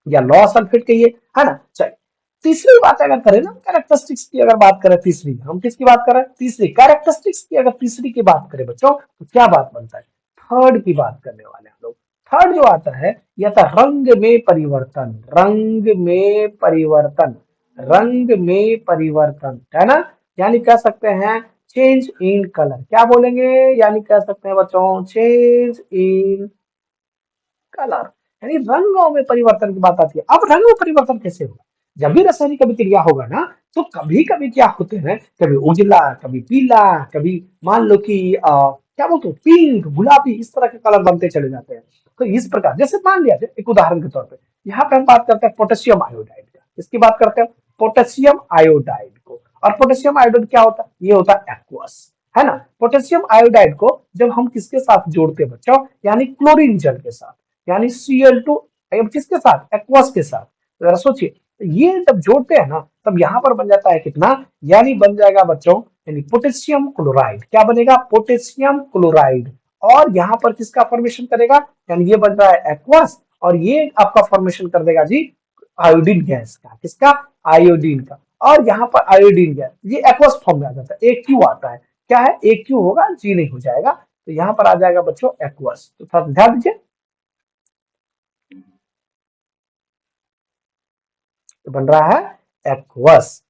या लॉ सल्फेट कहिए, है ना। चलिए तीसरी बात अगर करें ना, कैरेक्टरिस्टिक्स की अगर बात करें, तीसरी हम किसकी बात कर रहे हैं? तीसरी कैरेक्टरिस्टिक्स की अगर तीसरी की बात करें बच्चों, तो क्या बात बनता है? थर्ड की बात करने वाले हैं हम लोग। थर्ड जो आता है यह था रंग में परिवर्तन। रंग में परिवर्तन, रंग में परिवर्तन, है ना। यानी कह सकते हैं चेंज इन कलर। क्या बोलेंगे? यानी कह सकते हैं बच्चों चेंज इन कलर, यानी रंगों में परिवर्तन की बात आती है। अब रंग में परिवर्तन कैसे होगा? जब भी रासायनिक अभिक्रिया होगा ना, तो कभी कभी क्या होते हैं, कभी उजला, कभी पीला, कभी मान लो कि क्या बोलते हो, पिंक, गुलाबी, इस तरह के कलर बनते चले जाते हैं। तो इस प्रकार, जैसे मान लिया जाए एक उदाहरण के तौर पे, यहाँ पे हम बात करते हैं पोटेशियम आयोडाइड का। इसकी बात करते हैं पोटेशियम आयोडाइड को। और पोटेशियम आयोडाइड क्या होता है? ये होता है एक्वस, है ना। पोटेशियम आयोडाइड को जब हम किसके साथ जोड़ते हैं बच्चों? यानी क्लोरीन जल के साथ, यानी Cl2, किसके साथ? एक्वस के साथ। जरा सोचिए, ये जब जोड़ते हैं ना, तब यहां पर बन जाता है कितना? यानी बन जाएगा बच्चों, यानी पोटेशियम क्लोराइड। क्या बनेगा? Potassium chloride. और यहां पर किसका फॉर्मेशन करेगा? यानी ये बन रहा है एक्वस, और ये आपका फॉर्मेशन कर देगा जी आयोडीन गैस का। किसका? आयोडीन का। और यहाँ पर आयोडीन गैस ये एक्वस फॉर्म में आ जाता है, AQ आता है। क्या है? AQ होगा, G नहीं हो जाएगा। तो यहाँ पर आ जाएगा बच्चों एक्वस। तो थोड़ा ध्यान दीजिए, तो बन रहा है एक्वस,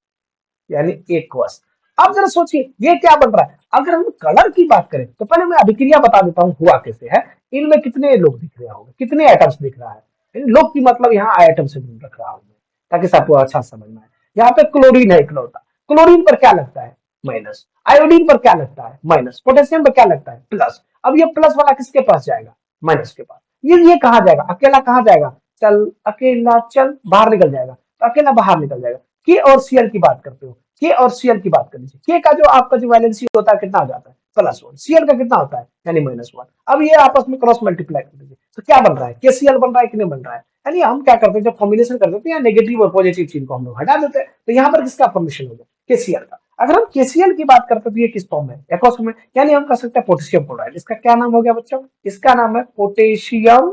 यानी एक्वस। अब जरा सोचिए ये क्या बन रहा है। अगर हम कलर की बात करें, तो पहले मैं अभिक्रिया बता देता हूं हुआ कैसे है। इनमें कितने लोग दिख रहे होंगे, कितने एटम्स दिख रहा है? इन लोग की मतलब यहाँ एटम से रख रहा हूं मैं, ताकि सबको अच्छा समझ में आए। यहाँ पे क्लोरीन है इकलौता। क्लोरीन पर क्या लगता है? माइनस। आयोडीन पर क्या लगता है? माइनस। पोटेशियम पर क्या लगता है? प्लस। अब ये प्लस वाला किसके पास जाएगा? माइनस के पास। ये कहाँ जाएगा? अकेला कहाँ जाएगा? चल अकेला चल, बाहर निकल जाएगा। तो अकेला बाहर निकल जाएगा। के और सीएल की बात करते हो, के और सीएल की बात कर लीजिए। के का जो आपका जो वैलेंसी होता है कितना हो जाता है? +1। सीएल का कितना होता है? यानी -1। अब ये आपस में क्रॉस मल्टीप्लाई कर दीजिए, तो क्या बन रहा है? केसीएल बन रहा है कि नहीं बन रहा है? यानी हम क्या करते हैं, जब कॉम्बिनेशन कर देते हैं नेगेटिव और पॉजिटिव चीज को हम लोग हटा देते हैं, तो यहाँ पर किसका फॉर्मेशन हो गया? केसीएल का। अगर हम केसीएल की बात करते हैं तो ये किस फॉर्म में? एक्वस फॉर्म में। यानी हम कह सकते हैं पोटेशियम क्लोराइड। इसका क्या नाम हो गया बच्चों? इसका नाम है पोटेशियम,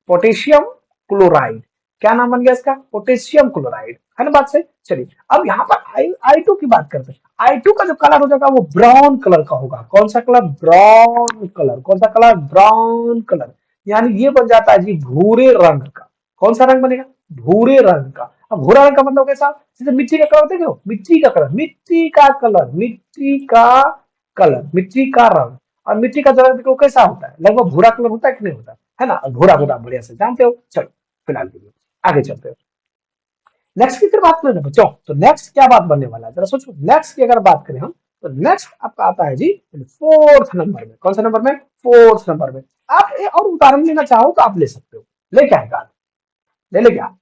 पोटेशियम क्लोराइड। क्या नाम बन गया इसका? पोटेशियम क्लोराइड, है ना बात सही। चलिए अब यहाँ पर आई टू की बात करते हैं। आई टू का जो कलर हो जाएगा वो ब्राउन कलर का होगा। कौन सा कलर? Brown colour. कौन सा कलर? Brown colour. यानी ये बन जाता है जी भूरे रंग का। कौन सा रंग बनेगा? भूरे रंग का। अब भूरा रंग का मतलब कैसा? जैसे मिट्टी का कलर देखे हो, मिट्टी का कलर, मिट्टी का कलर, मिट्टी का कलर, मिट्टी का रंग। और मिट्टी का जो रंग देखो कैसा होता है? लगभग भूरा कलर होता है कि नहीं होता है ना। भूरा भूरा बढ़िया से जानते हो। चलो फिलहाल के लिए आगे चलते हो। नेक्स्ट की फिर बात करें ना बच्चों, तो नेक्स्ट क्या बात बनने वाला है जरा सोचो। नेक्स्ट की अगर बात करें हम, तो नेक्स्ट आपका आता है जी फोर्थ नंबर में। कौन सा नंबर में? फोर्थ नंबर में। आप और उदाहरण लेना चाहो तो आप ले सकते हो। ले क्या है? ले ले क्या?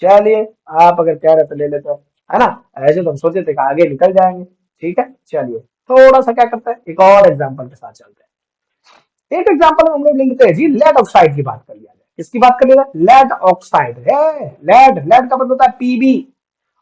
चलिए, आप अगर कह रहे तो ले लेते हैं, है ना। ऐसे तो हम सोचे थे कि आगे निकल जाएंगे। ठीक है, चलिए थोड़ा सा क्या करते हैं, एक और एग्जाम्पल के साथ चलते हैं। एक एग्जांपल हम लोग ले लेते हैं जी, लेड ऑक्साइड की बात कर लिया जाए। किसकी बात कर लिया जाए? लेड ऑक्साइड है। लेड, लेड का मतलब होता है पीबी।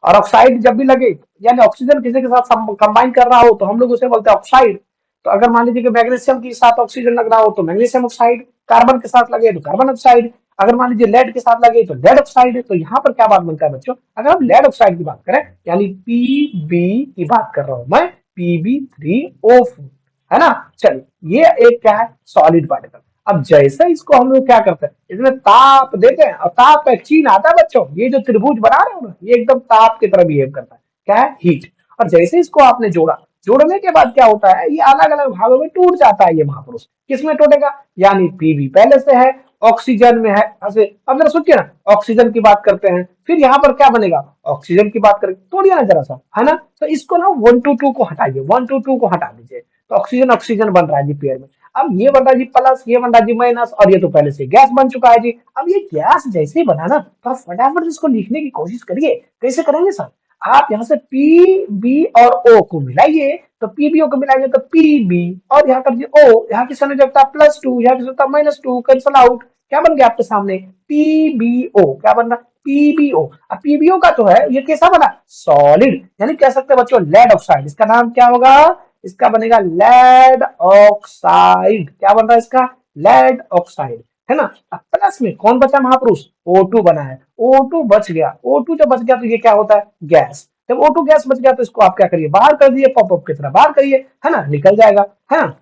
और ऑक्साइड जब भी लगे, यानी ऑक्सीजन किसी के साथ कंबाइन कर रहा हो, तो हम लोग उसे बोलते हैं ऑक्साइड। तो अगर मान लीजिए कि मैग्नीशियम के साथ ऑक्सीजन लग रहा हो तो मैग्नीशियम ऑक्साइड, कार्बन के साथ लगे तो कार्बन ऑक्साइड, अगर मान लीजिए लेड के साथ लगे तो लेड ऑक्साइड। तो यहाँ पर क्या बात बनता है बच्चों, अगर हम लेड ऑक्साइड की बात करें, यानी पीबी की बात कर रहा हूं मैं, PB3O4, है ना। चलिए ये एक क्या है? Solid particle. अब जैसे इसको हम लोग क्या करते हैं, इसमें ताप देते हैं, और ताप का एक चिन्ह आता है बच्चों। ये जो त्रिभुज बना रहे हो ना, ये एकदम ताप की तरह बिहेव करता है। क्या है? हीट। और जैसे इसको आपने जोड़ा, जोड़ने के बाद क्या होता है, ये अलग अलग भागों में टूट जाता है। ये महापुरुष किसमें टूटेगा? यानी पीबी पहले से है, ऑक्सीजन में है। ऐसे अब जरा सोचिए ना, ऑक्सीजन की बात करते हैं, फिर यहाँ पर क्या बनेगा? ऑक्सीजन की बात करें, तोड़िए ना जरा सा, है ना। तो इसको ना 1 to 2 को हटाइए, 1 to 2 को हटा दीजिए, तो ऑक्सीजन ऑक्सीजन बन रहा है जी पेयर में। अब ये बन रहा है जी प्लस, ये बन रहा है जी माइनस, और ये तो पहले से गैस बन चुका है जी। अब ये गैस जैसे ही बना ना, तो आप फटाफट इसको लिखने की कोशिश करिए। कैसे करेंगे सर? आप यहाँ से पी बी और ओ को मिलाइए, तो पी बी ओ को मिलाएंगे तो पी बी, और यहाँ कर दिए ओ, यहाँ की संयोजकता +2, यहाँ की संयोजकता -2, कैंसल आउट। क्या बन गया आपके सामने? पीबीओ। क्या बन रहा? पीबीओ। अब पीबीओ का जो है ये कैसा बना? सॉलिड, यानी कह सकते हैं बच्चों लेड ऑक्साइड। इसका नाम क्या होगा? इसका बनेगा लेड ऑक्साइड। क्या बन रहा है इसका? लेड ऑक्साइड, है ना। अब प्लस में कौन बचा महापुरुष? O2 बना है। O2 बच गया। O2 जब बच गया तो ये क्या होता है? गैस। जब O2 गैस बच गया तो इसको आप क्या करिए? बाहर कर दिए, पॉप अप की तरह बाहर करिए, है ना, निकल जाएगा, है ना।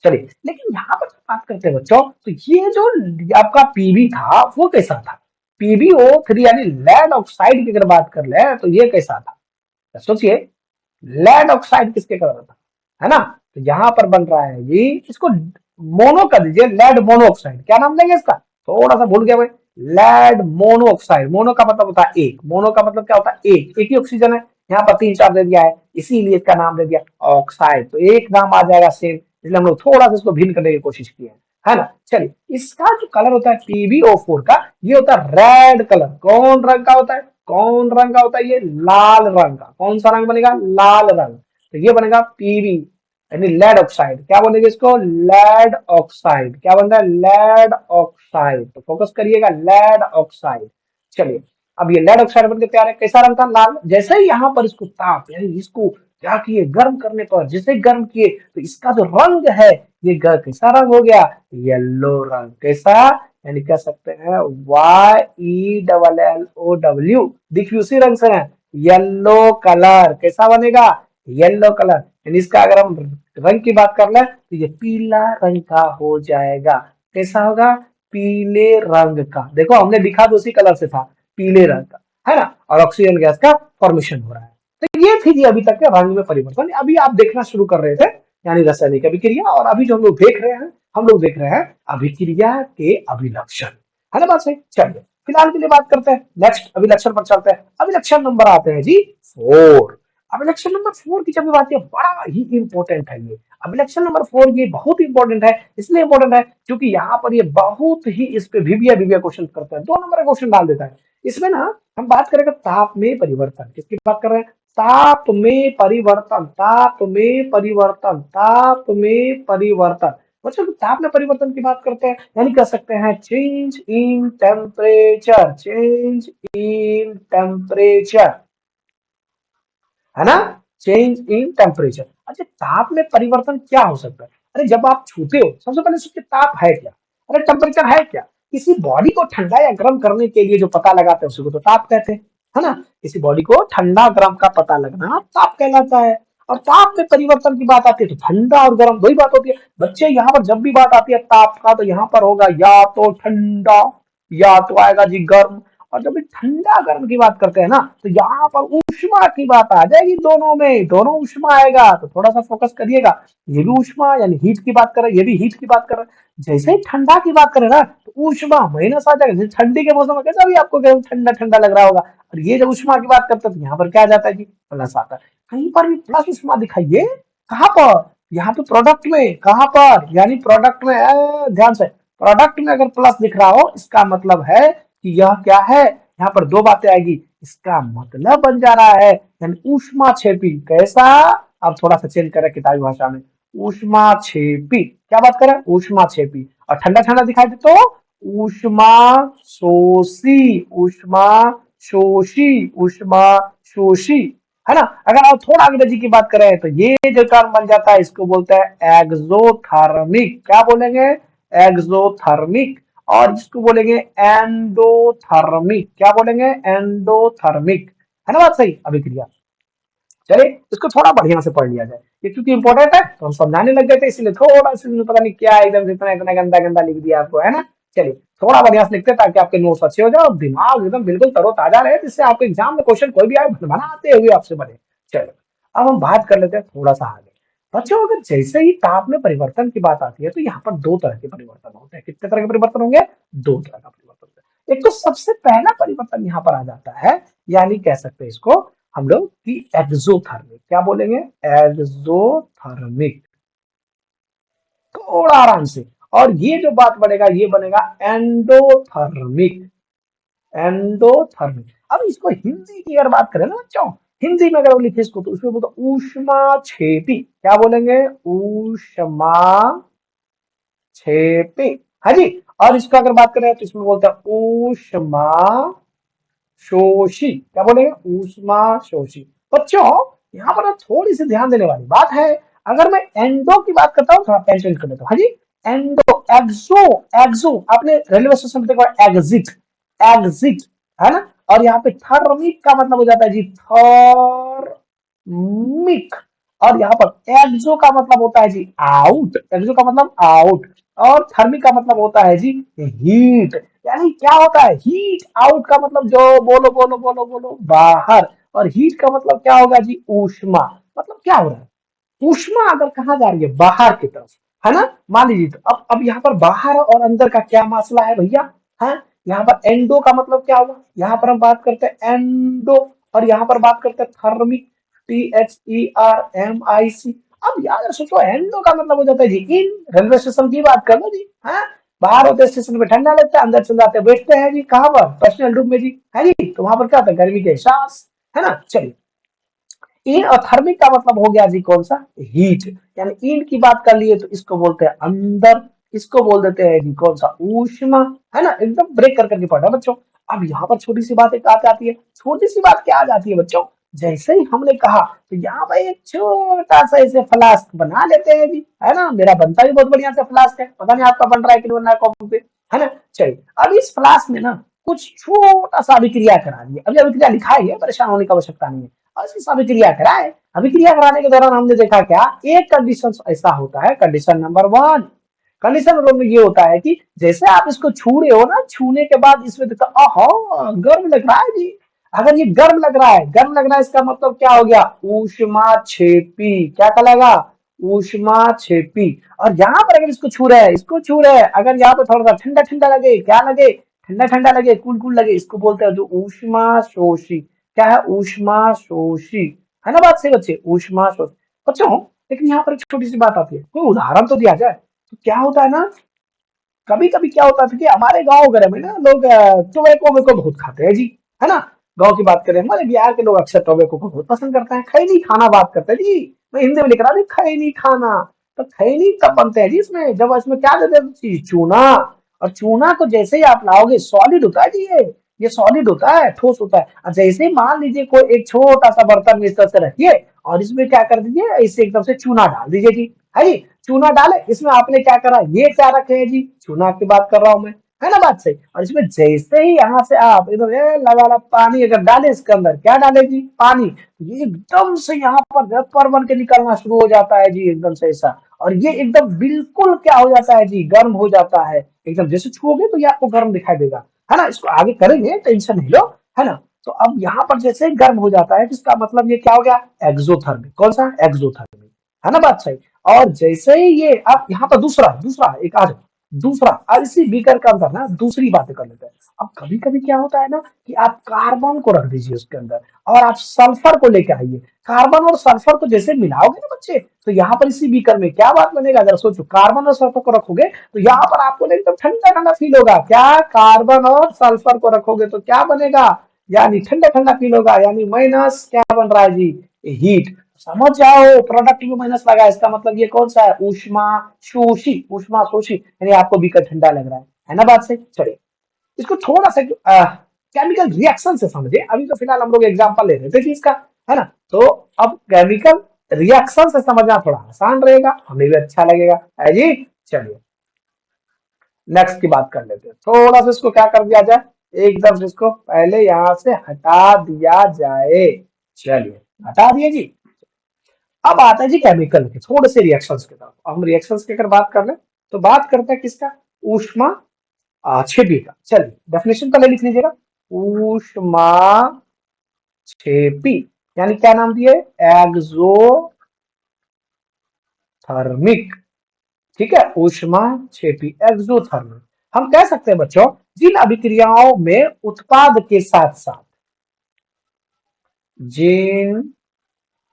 चलिए, लेकिन यहाँ पर जब बात करते हैं बच्चों, तो ये जो आपका पीबी था वो कैसा था? PbO3 यानी लेड ऑक्साइड की अगर बात कर ले तो ये कैसा था? तो सोचिए, लेड ऑक्साइड किसके कलर था, है ना। तो यहाँ पर बन रहा है ये, इसको मोनो कर दीजिए, लेड मोनो ऑक्साइड। क्या नाम देंगे इसका? थोड़ा सा भूल गया भाई। Lead mono oxide. मोनो का मतलब होता है एक, मोनो का मतलब क्या होता है? एक ही ऑक्सीजन है। यहाँ पर 3 4 दे दिया है, इसीलिए इसका नाम दे दिया ऑक्साइड। तो एक नाम आ जाएगा सेम, इसलिए हम लोग थोड़ा सा इसको भिन्न करने की कोशिश की है ना। चलिए, इसका जो कलर होता है PbO4 का, ये होता है रेड कलर। कौन रंग का होता है? कौन रंग का होता है? ये लाल रंग का। कौन सा रंग बनेगा? लाल रंग। तो ये बनेगा पीबी यानी लेड ऑक्साइड। क्या बोलेंगे इसको? Lead oxide. क्या बन रहा है? Lead oxide. तो फोकस करिएगा, लेड ऑक्साइड। चलिए, अब ये लेड ऑक्साइड बनकर तैयार है। कैसा रंग था? लाल। जैसे ही यहाँ पर इसको ताप यानी इसको क्या किए? गर्म करने पर, जैसे ही गर्म किए तो इसका जो रंग है ये कैसा रंग हो गया? येलो रंग। कैसा? यानी कह सकते हैं YELLOW। दिख उसी रंग से है, येलो कलर। कैसा बनेगा? Yellow colour. यानी इसका अगर हम रंग की बात कर ले तो ये पीला रंग का हो जाएगा। कैसा होगा? पीले रंग का। देखो हमने लिखा तो उसी कलर से था, पीले रंग का, है ना। और ऑक्सीजन गैस का फॉर्मेशन हो रहा है। तो ये थी जी अभी तक के रंग में परिवर्तन। अभी आप देखना शुरू कर रहे थे यानी रासायनिक अभिक्रिया, और अभी जो हम लोग देख रहे हैं, हम लोग देख रहे हैं अभिक्रिया के अभिलक्षण, है ना। बात सही। चलिए, फिलहाल के लिए बात करते हैं, नेक्स्ट अभिलक्षण पर चलते हैं। अभिलक्षण नंबर आते हैं जी 4। अभिलक्षण नंबर 4 की जब भी बात है, बड़ा ही इंपॉर्टेंट है ये अभिलक्षण नंबर 4। ये बहुत इंपॉर्टेंट है, इसलिए इंपॉर्टेंट है क्योंकि यहाँ पर ये बहुत ही इस पे विविया क्वेश्चन करते हैं, 2 नंबर का क्वेश्चन डाल देता है इसमें ना। हम बात करेंगे ताप में परिवर्तन। किसकी बात कर रहे हैं? ताप में परिवर्तन, ताप में परिवर्तन, ताप में परिवर्तन। बच्चों, ताप में परिवर्तन की बात करते हैं यानी कह सकते हैं change in temperature, change in temperature, है ना। Change in temperature. अच्छा, ताप में परिवर्तन क्या हो सकता है? अरे जब आप छूते हो, सबसे पहले सोचिए ताप है क्या? अरे टेम्परेचर है क्या? किसी बॉडी को ठंडा या गर्म करने के लिए जो पता लगाते हैं उसी को तो ताप कहते हैं, है ना। किसी बॉडी को ठंडा गर्म का पता लगना ताप कहलाता है। और ताप में परिवर्तन की बात आती है तो ठंडा और गर्म दो ही बात होती है बच्चे। यहाँ पर जब भी बात आती है ताप का तो यहाँ पर होगा या तो ठंडा या तो आएगा जी गर्म। और जब भी ठंडा गर्म की बात करते हैं ना तो यहाँ पर ऊष्मा की बात आ जाएगी। दोनों में दोनों ऊष्मा आएगा, तो थोड़ा सा फोकस करिएगा। ये भी ऊष्मा यानी हीट की बात कर रहे हैं, ये भी हीट की बात कर रहे हैं। जैसे ही ठंडा की बात करें ना तो ऊष्मा माइनस आ जाएगा। जैसे ठंडी के मौसम में कैसा भी आपको ठंडा ठंडा लग रहा होगा, और ये जब ऊष्मा की बात करते हैं तो यहाँ पर क्या आ जाता है जी? प्लस आता है। कहीं पर भी प्लस ऊष्मा दिखाइए। कहाँ पर? यहाँ पे प्रोडक्ट में। कहाँ पर? यानी प्रोडक्ट में। ध्यान से, प्रोडक्ट में अगर प्लस दिख रहा हो इसका मतलब है कि यह क्या है? यहाँ पर 2 बातें आएगी। इसका मतलब बन जा रहा है यानी ऊष्मा क्षेपी। कैसा? अब थोड़ा सा चेंज करें किताबी भाषा में, ऊष्मा क्षेपी। क्या बात करें? ऊष्मा क्षेपी। और ठंडा ठंडा दिखाई दे तो ऊष्मा शोषी, ऊष्मा शोषी, ऊष्मा शोषी, है ना। अगर आप थोड़ा अंग्रेजी की बात करें तो ये जो टर्म बन जाता है इसको बोलते हैं एक्सोथर्मिक। क्या बोलेंगे? एक्सोथर्मिक। और जिसको बोलेंगे एंडोथर्मिक। क्या बोलेंगे? एंडोथर्मिक, है ना। बात सही। अभिक्रिया। चलिए, इसको थोड़ा बढ़िया से पढ़ लिया जाए, ये क्योंकि इंपॉर्टेंट है तो हम समझाने लग गए थे, इसलिए थोड़ा सा पता नहीं क्या एकदम से इतना इतना गंदा गंदा लिख दिया आपको, है ना। चलिए, थोड़ा बढ़िया से लिखते ताकि आपके नोट्स अच्छे हो जाए और दिमाग एकदम बिल्कुल तरोताजा रहे, जिससे आपके एग्जाम में क्वेश्चन कोई भी आए बनाते हुए आपसे बने। चलो, अब हम बात कर लेते हैं थोड़ा सा आगे। बच्चों, अगर जैसे ही ताप में परिवर्तन की बात आती है तो यहाँ पर 2 तरह के परिवर्तन होते हैं। कितने तरह के परिवर्तन होंगे? 2 तरह का परिवर्तन होता है। एक तो सबसे पहला परिवर्तन यहाँ पर आ जाता है, यानी कह सकते हैं इसको हम लोग कि एक्सोथर्मिक। क्या बोलेंगे? एक्सोथर्मिक। थोड़ा आराम से। और ये जो बात बनेगा ये बनेगा एंडोथर्मिक। एंडोथर्मिक। अब इसको हिंदी की अगर बात करें ना बच्चों, हिंदी में अगर लिखे इसको तो उसमें बोलते ऊष्मा छेपी। क्या बोलेंगे? ऊष्मा छेपी। हाँ जी। और इसको अगर बात करें तो इसमें बोलते हैं ऊष्मा शोषी। क्या बोलेंगे? ऊष्मा शोषी। बच्चों यहाँ पर ना थोड़ी सी ध्यान देने वाली बात है। अगर मैं एंडो की बात करता हूँ, थोड़ा पेन चेंज कर लेता हूँ। हाँ जी। एंडो, एक्सो, एक्सो आपने रेलवे स्टेशन पे देखा, एग्जिट, एग्जिट, है ना। और यहाँ पे थर्मिक का मतलब हो जाता है जी थर्मिक। और यहाँ पर एक्सो का मतलब होता है जी आउट, एक्सो का मतलब आउट। और थर्मिक का मतलब होता है जी हीट। यानी क्या होता है? हीट आउट का मतलब जो, बोलो बोलो बोलो बोलो, बाहर। और हीट का मतलब क्या होगा जी? ऊष्मा। मतलब क्या हो रहा है? ऊष्मा अगर कहा जा रही है बाहर की तरफ, है ना, मान लीजिए, तो अब यहाँ पर बाहर और अंदर का क्या मसला है भैया? है यहाँ पर एंडो का मतलब क्या हुआ? यहाँ पर हम बात करते हैं एंडो, और यहाँ पर बात करते हैं थर्मिक, THERMIC। अब यार सोचो, एंडो का मतलब हो जाता है जी इन। रेलवे स्टेशन की बात कर लो जी। है बाहर होते स्टेशन पे ठंडा लगता है, अंदर चल जाते हैं, बैठते हैं जी कहाँ पर? पर्सनल रूम में जी। है जी, तो वहां पर क्या होता है? गर्मी के एहसास, है ना। चलिए, इन और थर्मिक का मतलब हो गया जी कौन सा? हीट। यानी इन की बात कर लिए तो इसको बोलते हैं अंदर, इसको बोल देते हैं जी कौन सा? ऊष्मा। है ना, एकदम ब्रेक कर करके पढ़ा बच्चों। अब यहाँ पर छोटी सी बात एक आ जाती है। छोटी सी बात क्या आ जाती है बच्चों? जैसे ही हमने कहा तो यहाँ पर एक छोटा सा ऐसे फ्लास्क बना लेते हैं जी, है ना। मेरा बनता भी बहुत बढ़िया से फ्लास्क है, पता नहीं आपका बन रहा है कि नहीं बन रहा है कॉपी पे, है ना। चलिए, अब इस फ्लास्क में ना कुछ छोटा सा अभिक्रिया करा दिए। अभी अभिक्रिया लिखा ही है, परेशान होने की आवश्यकता नहीं है। और इस अभिक्रिया कराए। अभिक्रिया कराने के दौरान हमने देखा क्या? एक कंडीशन ऐसा होता है, कंडीशन नंबर 1। कंडीशन नंबर 1 में ये होता है कि जैसे आप इसको छू रहे हो ना, छूने के बाद इसमें देखा, ओहो गर्म लग रहा है जी। अगर ये गर्म लग रहा है, गर्म लग रहा है, इसका मतलब क्या हो गया? ऊष्मा छेपी। क्या कहलाएगा? ऊष्मा छेपी। और यहाँ पर अगर इसको छू रहे हैं, इसको छू रहे हैं, अगर यहाँ पर थोड़ा सा ठंडा ठंडा लगे, क्या लगे? ठंडा ठंडा लगे, कूल कूल लगे, इसको बोलते हैं जो ऊष्मा शोषी। क्या है? ऊष्मा शोषी। है ना बात सही बच्चे? ऊष्मा शोषी। बच्चों लेकिन यहाँ पर एक छोटी सी बात आती है, कोई उदाहरण तो दिया जाए। तो क्या होता है ना, कभी कभी क्या होता था कि हमारे गांव वगैरह में ना लोग टोबैको वेको बहुत खाते हैं जी, है ना। गांव की बात करें, हमारे बिहार के लोग अक्सर टोबैको को बहुत पसंद करते हैं। खैनी खाना बात करते हैं जी। मैं हिंदी में लिख रहा हूँ खैनी खाना। तो खैनी कब बनते हैं जी? इसमें जब इसमें क्या देते हैं जी? चूना। और चूना को जैसे ही आप लाओगे, सॉलिड होता है जी ये सॉलिड होता है, ठोस होता है। और जैसे ही मान लीजिए कोई एक छोटा सा बर्तन में इस तरह से रखिए, और इसमें क्या कर दीजिए, ऐसे एकदम से चूना डाल दीजिए जी। है जी, चूना डाले, इसमें आपने क्या करा? ये क्या रखे हैं जी? चूना की बात कर रहा हूं मैं, है ना बात सही। और इसमें जैसे ही यहाँ से आप इधर लगा ला पानी अगर डाले, इसके अंदर क्या डाले जी? पानी। ये एकदम से यहाँ पर वेपर बन के निकलना शुरू हो जाता है जी, एकदम से ऐसा। और ये एकदम बिल्कुल क्या हो जाता है जी? गर्म हो जाता है एकदम। जैसे छुओगे तो ये आपको गर्म दिखाई देगा, है ना। इसको आगे करेंगे, टेंशन नहीं लो, है ना। तो अब यहाँ पर जैसे ही गर्म हो जाता है, जिसका मतलब ये क्या हो गया? एक्सोथर्मिक। कौन सा? एक्सोथर्मिक। है ना बात सही। और जैसे ही ये आप यहाँ पर दूसरा दूसरा एक आ जाओ, दूसरा, और इसी बीकर का अंदर ना दूसरी बातें कर लेते हैं। अब कभी कभी क्या होता है ना कि आप कार्बन को रख दीजिए उसके अंदर, और आप सल्फर को लेके आइए। कार्बन और सल्फर को जैसे मिलाओगे ना बच्चे, तो यहाँ पर इसी बीकर में क्या बात बनेगा? जरा सोचो, कार्बन और सल्फर को रखोगे तो यहाँ पर आपको ना एकदम ठंडा ठंडा फील होगा। क्या? कार्बन और सल्फर को रखोगे तो क्या बनेगा? यानी ठंडा ठंडा फील होगा। यानी माइनस क्या बन रहा है जी? हीट। समझ जाओ, प्रोडक्ट में माइनस लगा, इसका मतलब ये कौन सा है? ऊष्मा शोषी। ऊष्मा शोषी यानी आपको बीकर ठंडा लग रहा है ना बात से। चलिए, इसको थोड़ा सा केमिकल रिएक्शन से समझे। अभी तो फिलहाल हम लोग एग्जांपल ले रहे थे कि इसका, है ना। तो अब केमिकल रिएक्शन से समझना थोड़ा आसान रहेगा, हमें भी अच्छा लगेगा, है जी। चलिए, नेक्स्ट की बात कर लेते हैं। थोड़ा सा इसको क्या कर दिया जाए, एकदम से इसको पहले यहां से हटा दिया जाए। चलिए, हटा दिए जी। अब आता है जी केमिकल के थोड़े से रिएक्शंस की तरफ। हम रिएक्शंस की अगर बात कर ले तो बात करते हैं किसका? ऊष्मा छेपी का। चलिए, डेफिनेशन पहले लिख लीजिएगा। ऊष्मा छेपी यानी क्या नाम दिए? एक्सोथर्मिक। ठीक है, ऊष्मा छेपी, एक्सोथर्मिक। हम कह सकते हैं बच्चों, जिन अभिक्रियाओं में उत्पाद के साथ साथ, जिन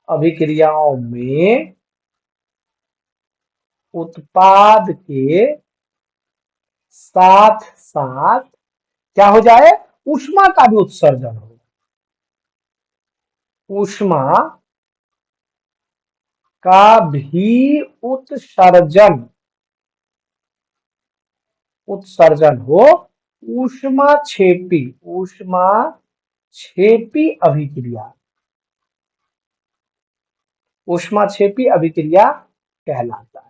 अभिक्रियाओं में उत्पाद के साथ साथ क्या हो जाए? ऊष्मा का भी उत्सर्जन होगा, ऊष्मा का भी उत्सर्जन उत्सर्जन हो, ऊष्मा क्षेपी अभिक्रिया, ऊष्मा क्षेपी अभिक्रिया कहलाता है।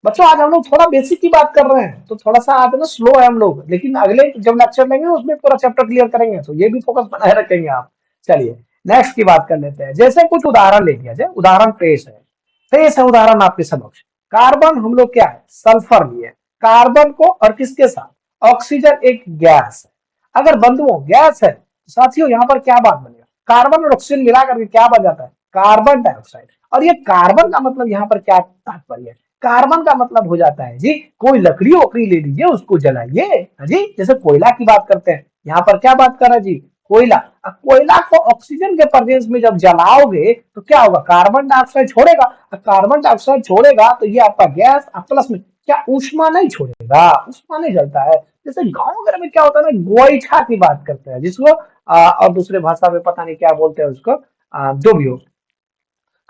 बच्चों आज हम लोग थोड़ा बेसिक की बात कर रहे हैं, तो थोड़ा सा आज ना स्लो है हम लोग, लेकिन अगले जब लेक्चर लेंगे उसमें पूरा चैप्टर क्लियर करेंगे, तो ये भी फोकस बनाए रखेंगे आप। चलिए नेक्स्ट की बात कर लेते हैं। जैसे कुछ उदाहरण ले लिया जाए, उदाहरण पेश है उदाहरण आपके समक्ष। कार्बन हम लोग क्या है, सल्फर लिए, कार्बन को और किसके साथ, ऑक्सीजन एक गैस है। अगर बंधुओं गैस है तो साथियों यहाँ पर क्या बात बनेगा, कार्बन और ऑक्सीजन मिला करके क्या बन जाता है, कार्बन डाइऑक्साइड। और ये कार्बन का मतलब यहाँ पर क्या तात्पर्य है, कार्बन का मतलब हो जाता है जी कोई लकड़ी वकड़ी ले लीजिए, उसको जलाइए जी, जैसे कोयला की बात करते हैं, यहाँ पर क्या बात कर रहा है जी, कोयला। अब कोयला को ऑक्सीजन के प्रेजेंस में जब जलाओगे तो क्या होगा, कार्बन डाइऑक्साइड छोड़ेगा, कार्बन डाइऑक्साइड छोड़ेगा तो ये आपका गैस प्लस में क्या ऊष्मा नहीं छोड़ेगा, ऊष्मा नहीं जलता है। जैसे गांव वगैरह में क्या होता है ना, गोईठा की बात करते हैं जिसको और दूसरे भाषा में पता नहीं क्या बोलते हैं उसको, जो भी हो।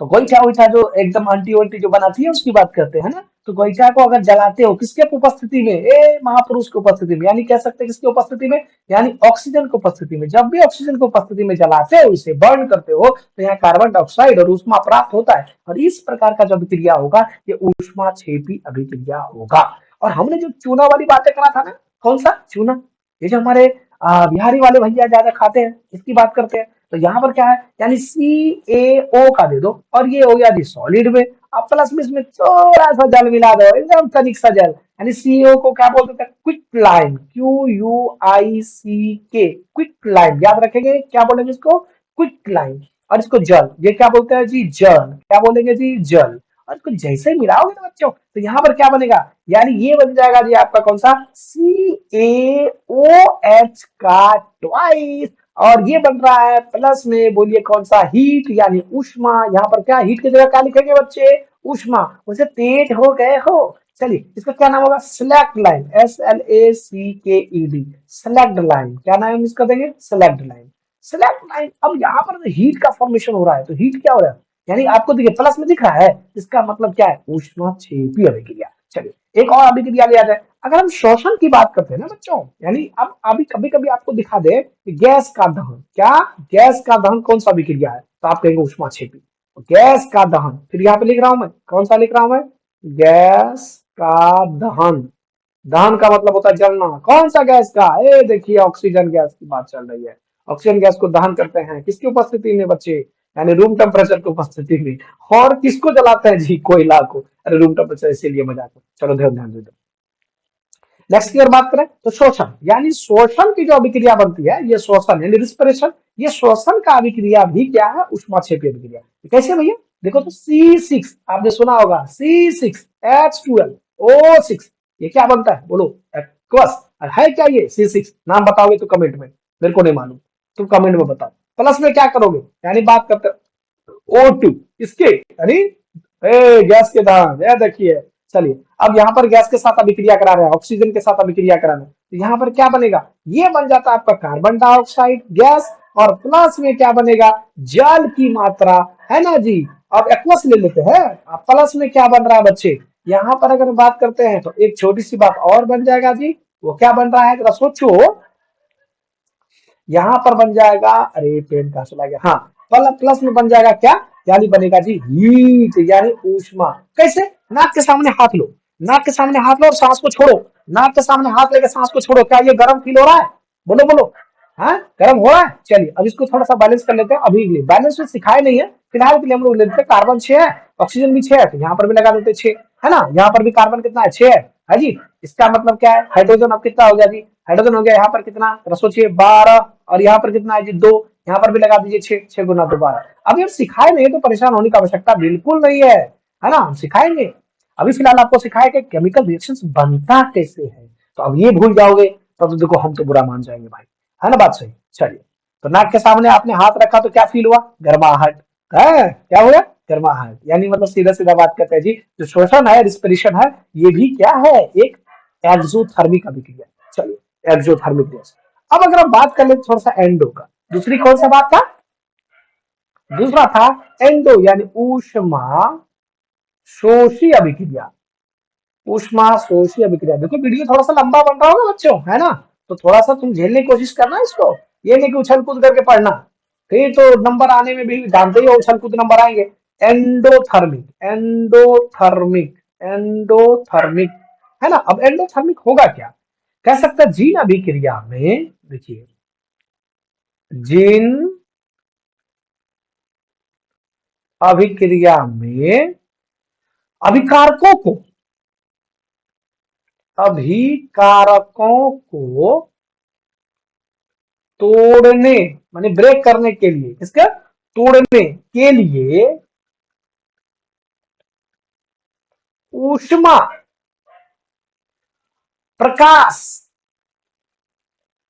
तो गोईठा वोईठा जो एकदम आंटी वंटी जो बनाती है उसकी बात करते हैं ना। तो गोईठा को अगर जलाते हो किसके उपस्थिति में, ए महापुरुष की उपस्थिति में, यानी कह सकते हैं किसकी उपस्थिति में, यानी ऑक्सीजन की उपस्थिति में। जब भी ऑक्सीजन की उपस्थिति में जलाते हो, इसे बर्न करते हो, तो यहाँ कार्बन डाइऑक्साइड और ऊष्मा प्राप्त होता है, और इस प्रकार का जो अभिक्रिया होगा ये ऊष्मा क्षेपी अभिक्रिया होगा। और हमने जो चूना वाली बातें करा था ना, कौन सा चूना, ये जो हमारे बिहारी वाले भैया ज्यादा खाते हैं, इसकी बात करते हैं। तो यहाँ पर क्या है, यानी CaO का दे दो, और ये हो गया जी सॉलिड में, अब प्लस में इसमें थोड़ा सा जल मिला दो, एकदम तनिक सा जल, यानी CaO को क्या बोलते हैं, quick lime, QUICK, quick lime, याद रखेंगे क्या बोलेंगे इसको, क्विक लाइम। और इसको जल, ये क्या बोलते हैं जी, जल, क्या बोलेंगे जी, जल। और इसको जैसे ही मिलाओगे ना बच्चों, तो यहाँ पर क्या बनेगा, यानी ये बन जाएगा जी आपका कौन सा, CaOH का ट्वाइस, और ये बन रहा है प्लस में, बोलिए कौन सा, हीट, यानी ऊष्मा। यहाँ पर क्या, हीट की जगह क्या लिखेंगे बच्चे, ऊष्मा। उसे तेज हो गए हो, चलिए इसका क्या नाम होगा, slaked line, SLACKED, slaked line, क्या नाम इसका देंगे, स्लैक्ड लाइन, स्लैक्ड लाइन। अब यहाँ पर हीट का फॉर्मेशन हो रहा है, तो हीट क्या हो रहा है, यानी आपको देखिए प्लस में दिख रहा है, इसका मतलब क्या है, ऊष्मा क्षेपी अभिक्रिया। चलिए एक और अभिक्रिया लिया जाए। अगर हम शोषण की बात करते हैं ना बच्चों, यानी अब अभी कभी कभी आपको दिखा दे कि गैस का दहन, क्या गैस का दहन कौन सा अभिक्रिया है, तो आप कहेंगे ऊष्मा क्षेपी। तो गैस का दहन, फिर यहाँ पे लिख रहा हूं मैं, कौन सा लिख रहा हूं मैं, गैस का दहन। दहन का मतलब होता है जलना, कौन सा गैस का, ए देखिए ऑक्सीजन गैस की बात चल रही है। ऑक्सीजन गैस को दहन करते हैं किसकी उपस्थिति में बच्चे, यानी रूम टेम्परेचर की उपस्थिति में। और किसको जलाते हैं जी, कोयला को। अरे रूम टेम्परेचर इसीलिए मजाक, चलो ध्यान ध्यान दे दो। नेक्स्ट की अगर बात करें तो शोषण, यानी शोषण की जो अभिक्रिया बनती है, ये शोषण यानी रिस्पिरेशन, ये शोषण का अभिक्रिया भी क्या है, ऊष्माक्षेपी अभिक्रिया। कैसे भैया, देखो तो C6 आपने सुना होगा, C6H12O6, ये क्या बनता है बोलो, एक्वस। है क्या ये C6, नाम बताओगे तो कमेंट में, मेरे को नहीं मालूम, तुम कमेंट में बताओ। प्लस में क्या करोगे, यानी बात करते O2 इसके, यानी गैस के दान, ये देखिए। चलिए अब यहाँ पर गैस के साथ अभिक्रिया करा रहे हैं, ऑक्सीजन के साथ अभिक्रिया करा रहे हैं, तो यहाँ पर क्या बनेगा, ये बन जाता है आपका कार्बन डाइऑक्साइड गैस, और प्लस में क्या बनेगा, जल की मात्रा, है ना जी। अब एक्वस ले लेते हैं, अब प्लस में क्या बन रहा है बच्चे, यहाँ पर अगर बात करते हैं तो एक छोटी सी बात और बन जाएगा जी, वो क्या बन रहा है जरा सोचो, यहाँ पर बन जाएगा, अरे पेन कहां चला गया, हाँ प्लस में बन जाएगा क्या, यानी बनेगा जी हीट, यानी ऊष्मा। कैसे, नाक के सामने हाथ लो, नाक के सामने हाथ लो और सांस को छोड़ो, नाक के सामने हाथ लेकर सांस को छोड़ो, क्या ये गर्म फील हो रहा है, बोलो बोलो, हाँ गर्म हो रहा है। चलिए अब इसको थोड़ा सा बैलेंस कर लेते हैं, अभी के लिए बैलेंस में सिखाए नहीं है, फिलहाल के लिए हम लोग लेते हैं, कार्बन 6 है, ऑक्सीजन भी 6 है, तो यहाँ पर भी लगा देते 6, है ना। यहाँ पर भी कार्बन कितना है, 6 है जी। इसका मतलब क्या है, हाइड्रोजन अब कितना हो गया जी, हाइड्रोजन हो गया यहाँ पर कितना, सोचिए 12, और यहाँ पर कितना है जी 2, यहाँ पर भी लगा दीजिए 6, 6 गुना 2 12। अब ये सिखाए नहीं तो परेशान होने की आवश्यकता बिल्कुल नहीं है ना, हम सिखाएंगे। अभी फिलहाल आपको सिखाया कि केमिकल रिएक्शंस बनता कैसे है, तो अब ये भूल जाओगे तो देखो हम तो बुरा मान जाएंगे भाई, है ना बात सही। चलिए तो नाक के सामने आपने हाथ रखा तो क्या फील हुआ, गर्माहट है, क्या हुआ, गर्माहट, यानी मतलब सीधा सीधा बात करते हैं जी, जो शोषण है, रिस्पिरेशन है, ये भी क्या है, एक एक्सोथर्मिक अभिक्रिया। चलिए एक्सोथर्मिक गैस। अब अगर हम बात कर ले थोड़ा सा एंडो का, दूसरी कौन सा बात था, दूसरा था एंडो यानी ऊष्मा शोषी अभिक्रिया। ऊष्मा शोषी अभिक्रिया, देखो वीडियो थोड़ा सा लंबा बन रहा होगा बच्चों, है ना, तो थोड़ा सा तुम झेलने की कोशिश करना इसको, ये नहीं कि उछल कूद करके पढ़ना, फिर तो नंबर आने में भी जानते ही हो उछल कूद नंबर आएंगे। एंडोथर्मिक, एंडोथर्मिक, एंडोथर्मिक, है ना। अब एंडोथर्मिक होगा क्या, कह सकते हैं जीन अभिक्रिया में, देखिए जीन अभिक्रिया में अभिकारकों को, अभिकारकों को तोड़ने माने ब्रेक करने के लिए, इसका तोड़ने के लिए ऊष्मा, प्रकाश,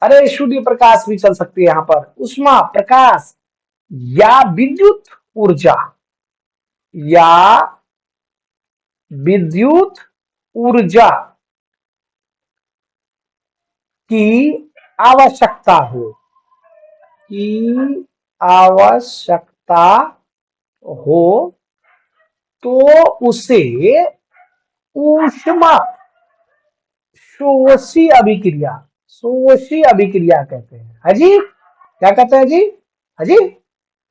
अरे सूर्य प्रकाश भी चल सकती है यहां पर, ऊष्मा प्रकाश या विद्युत ऊर्जा, या विद्युत ऊर्जा की आवश्यकता हो, की आवश्यकता हो, तो उसे ऊष्मा शोषी अभिक्रिया, शोषी अभिक्रिया कहते हैं। हाजी क्या कहते हैं जी, हाजी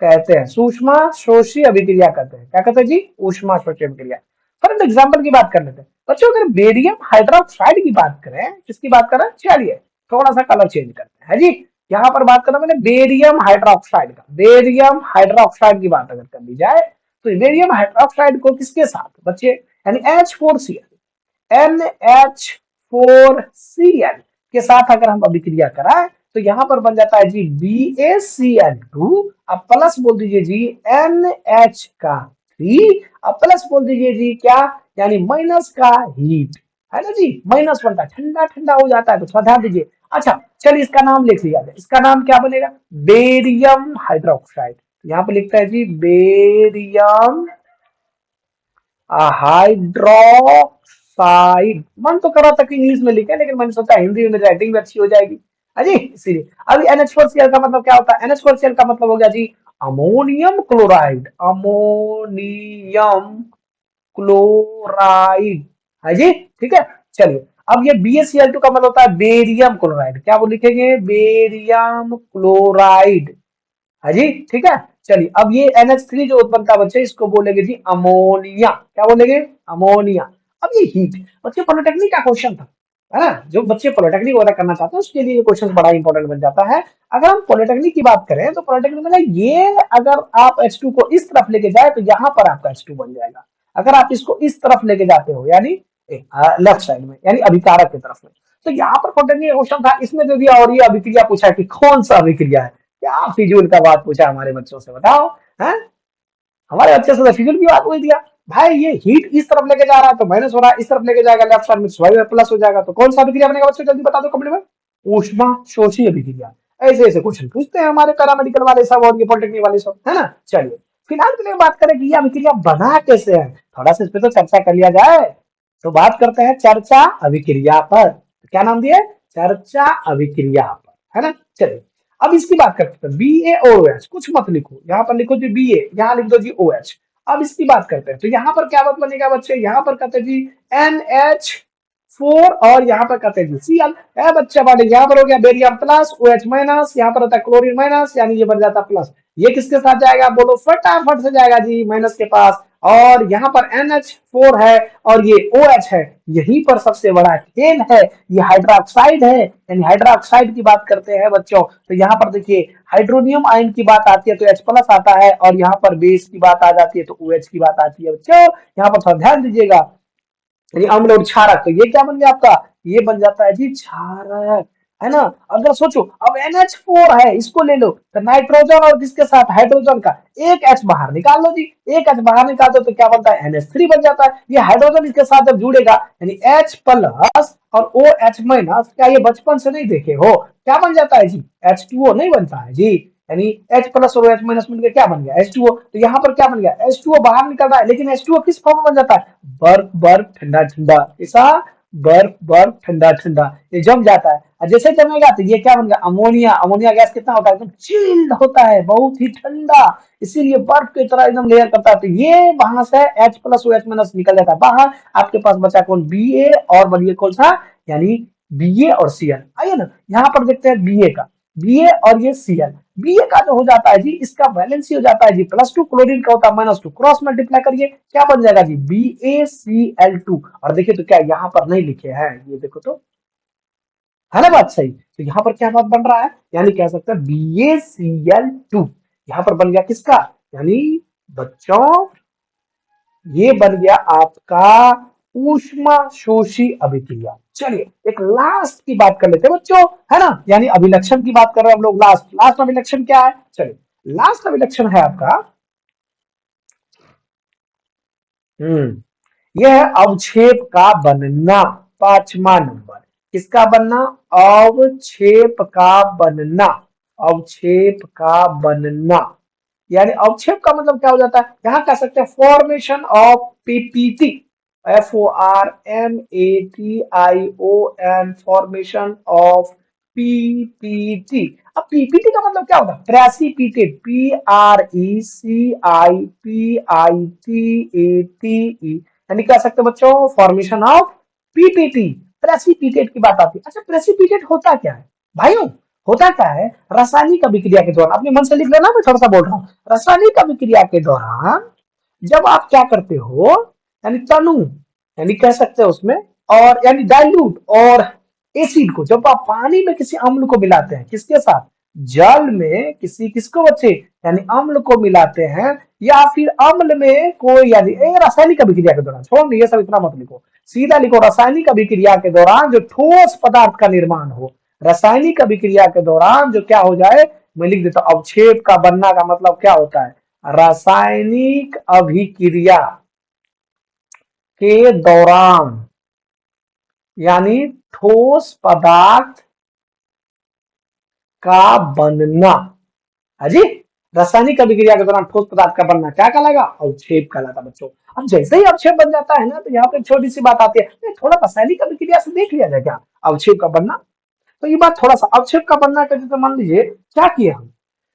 कहते हैं सूक्ष्म शोषी अभिक्रिया कहते हैं, क्या कहते हैं जी, ऊष्मा शोषी अभिक्रिया। फॉर एग्जाम्पल की बात कर लेते हैं बच्चों, अगर बेरियम हाइड्रोक्साइड की बात करें, किसकी बात करें, चलिए थोड़ा सा कलर चेंज करते हैं, है जी, यहाँ पर बात करना मैंने बेरियम हाइड्रोक्साइड का, बेरियम हाइड्रोक्साइड की बात अगर कर ली जाए, तो बेरियम हाइड्रोक्साइड को किसके साथ बच्चे, यानी H4Cl, NH4Cl के साथ अगर हम अभिक्रिया कराएं, तो यहां पर बन जाता है जी BaCl2, अब प्लस बोल दीजिए जी NH का 3, अब प्लस बोल दीजिए जी क्या, यानी माइनस का हीट, है ना जी, माइनस बनता है, ठंडा ठंडा हो जाता है, तो थोड़ा ध्यान दीजिए। अच्छा चलिए इसका नाम लिख लिया जाए, इसका नाम क्या बनेगा, बेरियम हाइड्रोक्साइड, यहाँ पे लिखता है जी बेरियम हाइड्रोक्साइड, मन तो कर रहा था कि इंग्लिश में लिखे, लेकिन मैंने सोचा हिंदी में राइटिंग भी अच्छी हो जाएगी, अजी इसीलिए। अभी NH4Cl का मतलब क्या होता है, NH4Cl का मतलब हो गया जी अमोनियम क्लोराइड, अमोनियम क्लोराइड, है जी, ठीक है। चलिए अब ये BaCl2 का मतलब होता है बेरियम क्लोराइड, क्या वो लिखेंगे, बेरियम क्लोराइड, है जी, ठीक है। चलिए अब ये NH3 जो उत्पन्न बनता है बच्चे, इसको बोलेंगे जी अमोनिया, क्या बोलेंगे, अमोनिया। अब ये हीट, बच्चे पॉलिटेक्निक का क्वेश्चन था, है ना, जो बच्चे पॉलिटेक्निक वगैरह करना चाहते हैं उसके लिए ये क्वेश्चन बड़ा इंपॉर्टेंट बन जाता है। अगर हम पॉलिटेक्निक की बात करें, तो पॉलिटेक्निक में ये अगर आप H2 को इस तरफ लेके जाए, तो यहाँ पर आपका H2 बन जाएगा, अगर आप इसको इस तरफ लेके जाते हो, यानी लेफ्ट साइड में, यानी अभिकारक की तरफ में, तो यहाँ पर पॉलिटेक्निक क्वेश्चन था, इसमें दे दिया और ये अभिक्रिया पूछा है कि कौन सा अभिक्रिया है, क्या फिजूल का बात पूछा हमारे बच्चों से, बताओ, हैं, हमारे बच्चे से फिजूल की बात पूछ दिया। भाई ये हीट इस तरफ लेके जा रहा है तो माइनस हो रहा है, इस तरफ लेके जाएगा लेफ्ट साइड में स्वाभाविक प्लस हो जाएगा, तो कौन सा अभिक्रिया बनेगा बच्चों, जल्दी बता दो कमेंट में, ऊष्मा शोषी अभिक्रिया। ऐसे ऐसे क्वेश्चन पूछते हैं हमारे पैरामेडिकल वाले सब और ये पॉलिटेक्निक वाले सब, है ना। चलिए फिलहाल के लिए बात करें कि ये अभिक्रिया बना कैसे है, थोड़ा सा इस पर तो चर्चा कर लिया जाए, तो बात करते हैं चर्चा अभिक्रिया पर, क्या नाम दिया, चर्चा अभिक्रिया पर, है ना। चलिए अब इसकी बात करते हैं, BaOH, कुछ मत लिखो, यहाँ पर लिखो जी Ba, यहाँ लिख दो जी OH। अब इसकी बात करते हैं, तो यहाँ पर क्या बात बनेगा बच्चे, यहाँ पर कहते हैं जी NH4 और यहाँ पर कहते हैं जी Cl, बच्चा बाटे, यहाँ पर हो गया बेरियम प्लस OH माइनस, यहाँ पर होता है क्लोरीन माइनस, यानी ये बन जाता प्लस, ये किसके साथ जाएगा, बोलो फटाफट से जाएगा जी माइनस के पास, और यहाँ पर NH4 है और ये OH है, यहीं पर सबसे बड़ा खेल है, ये हाइड्रोक्साइड है, यानी हाइड्रोक्साइड की बात करते हैं बच्चों, तो यहाँ पर देखिए हाइड्रोनियम आयन की बात आती है तो H प्लस आता है, और यहाँ पर बेस की बात आ जाती है तो OH की बात आती है बच्चों, यहाँ पर थोड़ा ध्यान दीजिएगा, यानी अम्ल और क्षारक, तो ये क्या बन गया आपका, ये बन जाता है जी क्षारक, है ना। अगर सोचो अब NH4 है, इसको ले लो, तो नाइट्रोजन और किसके साथ, हाइड्रोजन का एक H बाहर निकाल लो जी, एक H बाहर निकाल दो तो क्या बनता है, NH3 बन जाता है, ये हाइड्रोजन इसके साथ जब जुड़ेगा, यानी H प्लस और OH माइनस, क्या ये बचपन से नहीं देखे हो, क्या बन जाता है जी, H2O नहीं बनता है जी, यानी H प्लस और OH माइनस मिलकर क्या बन गया, H2O, तो यहाँ पर क्या बन गया, H2O बाहर निकल रहा है, लेकिन H2O किस फॉर्म में बन जाता है, बर्फ बर्फ ठंडा ठंडा, ऐसा बर्फ बर्फ, ठंडा ठंडा, ये जम जाता है। और जैसे जमेगा तो ये क्या बन गया, अमोनिया। अमोनिया गैस कितना होता है, एकदम चिल्ड होता है, बहुत ही ठंडा, इसीलिए बर्फ की तरह एकदम लेयर करता है। तो ये वहां से H plus O H minus निकल जाता है बाहर। आपके पास बचा कौन, Ba, और बनिए कौन सा, यानी Ba और Cl। आइए ना यहाँ पर देखते हैं Ba का, Ba और ये Cl। Ba का जो हो जाता है जी, इसका वैलेंसी हो जाता है जी +2, क्लोरीन का होता है -2, क्रॉस मल्टीप्लाई करिए क्या बन जाएगा जी, BaCl2। और देखिए तो क्या यहाँ पर नहीं लिखे हैं, ये देखो तो, है ना बात सही। तो यहाँ पर क्या बात बन रहा है, यानी कह सकते हैं BaCl2 यहाँ पर बन गया किसका, यानी बच्चों ये बन गया आपका ऊष्मा शोषी अभिक्रिया। चलिए एक लास्ट की बात कर लेते हैं बच्चों, है ना, यानी अभिलक्षण की बात कर रहे हैं हम लोग। लास्ट लास्ट अभिलक्षण क्या है, चलिए लास्ट अभिलक्षण है आपका, यह है अवक्षेप का बनना। 5वां नंबर, किसका बनना, अवक्षेप का बनना, अवक्षेप का बनना। यानी अवक्षेप का मतलब क्या हो जाता है, यहां कह सकते हैं formation of PPT, FORMATION, formation of PPT. अब पीपीटी का मतलब क्या होता है, प्रेसिपिटेट, PRECIPITATE, यानी कह सकते हैं बच्चों फॉर्मेशन ऑफ पीपीटी, प्रेसिपिटेट की बात आती है। अच्छा प्रेसिपिटेट होता क्या है भाइयों, होता क्या है, रासायनिक अभिक्रिया के दौरान, अपने मन से लिख लेना, मैं थोड़ा सा बोल रहा हूँ, रासायनिक अभिक्रिया के दौरान जब आप क्या करते हो, यानी तनु, यानी कह सकते हो उसमें, और यानी डाइल्यूट और एसिड को, जब आप पानी में किसी अम्ल को मिलाते हैं, किसके साथ, जल में किसी, किसको बच्चे, यानी अम्ल को मिलाते हैं, या फिर अम्ल में कोई, यानी रासायनिक अभिक्रिया के दौरान, छोड़ ये सब इतना मत लिखो, सीधा लिखो रासायनिक अभिक्रिया के दौरान जो ठोस पदार्थ का निर्माण हो, रासायनिक अभिक्रिया के दौरान जो क्या हो जाए, मैं लिख देता हूं, अवक्षेप का बनना का मतलब क्या होता है, रासायनिक अभिक्रिया के दौरान, यानी ठोस पदार्थ का बनना। हाजी, रासायनिक अभिक्रिया के दौरान ठोस पदार्थ का बनना क्या कहलाएगा, अवक्षेप कहलाता बच्चों। अब जैसे ही अवक्षेप बन जाता है ना, तो यहाँ पे छोटी सी बात आती है, थोड़ा रासायनिक अभिक्रिया से देख लिया जाए क्या अवक्षेप का बनना। तो ये बात थोड़ा सा अवक्षेप का बनना का, जैसे मान लीजिए क्या किए हम,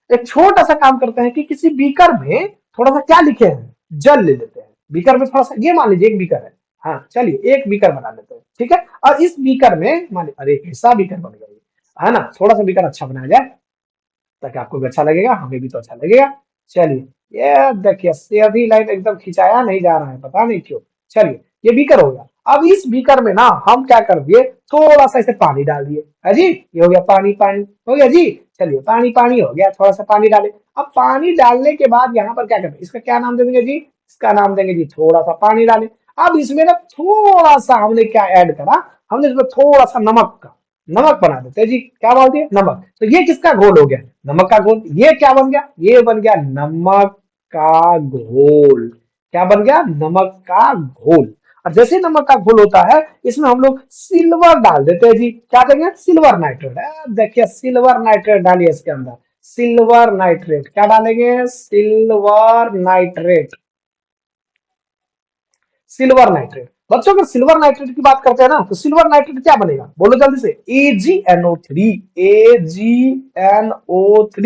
एक छोटा सा काम करते हैं कि किसी बीकर में थोड़ा सा क्या लिखे हैं, जल ले लेते हैं, बीकर में थोड़ा सा, ये मान लीजिए एक बीकर है, हाँ चलिए एक बीकर बना लेते हैं, ठीक है। और इस बीकर में मान लीजिए, अरे कैसा बीकर बन गया, है ना, थोड़ा सा बीकर अच्छा बनाया जाए ताकि आपको भी अच्छा लगेगा, हमें भी तो अच्छा लगेगा। चलिए ये देखिए सीधी लाइन एकदम खिंचाया नहीं जा रहा है, पता नहीं क्यों। चलिए ये बीकर हो गया, अब इस बीकर में ना हम क्या कर दिए, थोड़ा सा इसे पानी डाल दिए, है जी, ये हो गया पानी, पानी हो गया जी। चलिए पानी पानी हो गया, थोड़ा सा पानी डाले। अब पानी डालने के बाद यहाँ पर क्या करते हैं, इसका क्या नाम दे देंगे जी, इसका नाम देंगे जी थोड़ा सा पानी डाले। अब इसमें ना थोड़ा सा हमने क्या ऐड करा, हमने इसमें थोड़ा सा नमक का, नमक बना देते हैं जी, क्या बोल दिए, नमक। तो ये किसका घोल हो गया, नमक का घोल। ये क्या बन गया, ये बन गया नमक का घोल। क्या बन गया, नमक का घोल। और जैसे नमक का घोल होता है, इसमें हम लोग सिल्वर डाल देते हैं जी, क्या देंगे, सिल्वर नाइट्रेट। देखिए सिल्वर नाइट्रेट डालिए इसके अंदर, सिल्वर नाइट्रेट, क्या डालेंगे, सिल्वर नाइट्रेट, सिल्वर नाइट्रेट। बच्चों अगर सिल्वर नाइट्रेट की बात करते हैं ना, तो सिल्वर नाइट्रेट क्या बनेगा, बोलो जल्दी से, AgNO3, AgNO3,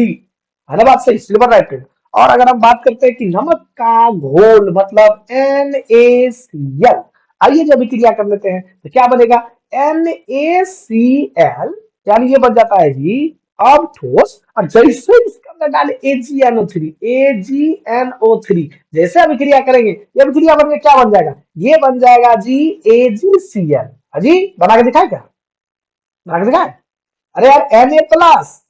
है ना बात सही, सिल्वर नाइट्रेट। और अगर हम बात करते हैं कि नमक का घोल मतलब NaCl, आइए जब क्रिया कर लेते हैं तो क्या बनेगा, NaCl, यानी ये बन जाता है जी अब ठोस। और जैसे इसके अंदर डाले AgNO3, AgNO3, जैसे अभिक्रिया करेंगे ये अभिक्रिया बन क्या बन जाएगा, ये बन जाएगा जी AgCl। हाजी बना के दिखाए क्या, बना के दिखाए, अरे यार Na plus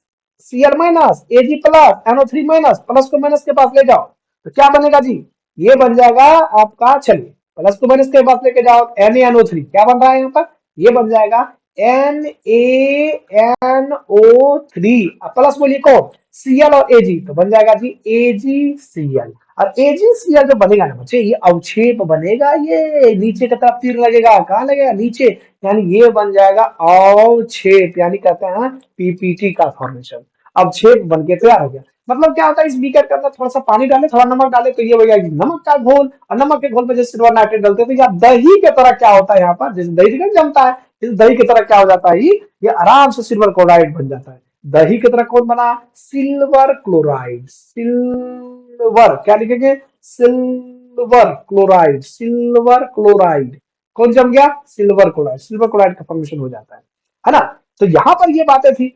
Cl minus, Ag plus, NO3 minus, plus को माइनस के पास ले जाओ तो क्या बनेगा जी, ये बन जाएगा आपका, चलिए प्लस को माइनस के पास लेके जाओ, NaNO3 क्या बन रहा है यहाँ पर, ये बन जाएगा NaNO3, प्लस बोलिए कौन, Cl और Ag, तो बन जाएगा जी AgCl। और AgCl जो बनेगा ना बच्चे, ये अवक्षेप बनेगा, ये नीचे की तरफ तीर लगेगा, कहाँ लगेगा, नीचे, यानी ये बन जाएगा अवक्षेप, यानी कहते हैं पीपीटी का फॉर्मेशन, अवक्षेप बन के तैयार हो गया। मतलब क्या होता है, इस बीकर के अंदर थोड़ा सा पानी डाले, थोड़ा नमक डाले, तो ये हो गया नमक का घोल, और नमक के घोल में जैसे सिल्वर नाइट्रेट डालते हैं, तो यहाँ दही के तरह क्या होता है, यहाँ पर जैसे दही नहीं जमता है, इस दही की तरह क्या हो जाता है, ये आराम से सिल्वर क्लोराइड बन जाता है। दही की तरह कौन बना, सिल्वर क्लोराइड, सिल्वर क्या लिखेंगे, सिल्वर क्लोराइड, सिल्वर क्लोराइड कौन जम गया, सिल्वर क्लोराइड, सिल्वर क्लोराइड का फॉर्मेशन हो जाता है ना। तो यहां पर ये बातें थी।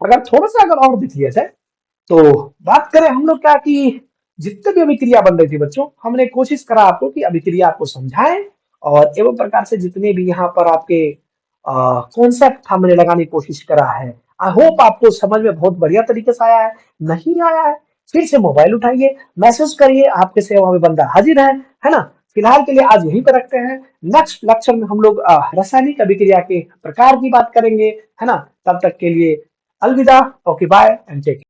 अगर थोड़ा सा अगर और देख लिया जाए, तो बात करें हम लोग क्या कि जितने भी अभिक्रिया बन रही थी बच्चों, हमने कोशिश करा आपको कि अभिक्रिया आपको समझाएं, और एवं प्रकार से जितने भी यहाँ पर आपके कॉन्सेप्ट हमने लगाने की कोशिश करा है। आई होप आपको समझ में बहुत बढ़िया तरीके से आया है। नहीं आया है, फिर से मोबाइल उठाइए, मैसेज करिए, आपके सेवा में बंदा हाजिर है ना। फिलहाल के लिए आज यहीं पर रखते हैं। नेक्स्ट लेक्चर में हम लोग रासायनिक अभिक्रिया के प्रकार की बात करेंगे, है ना। तब तक के लिए अलविदा, ओके बाय एंड टेक।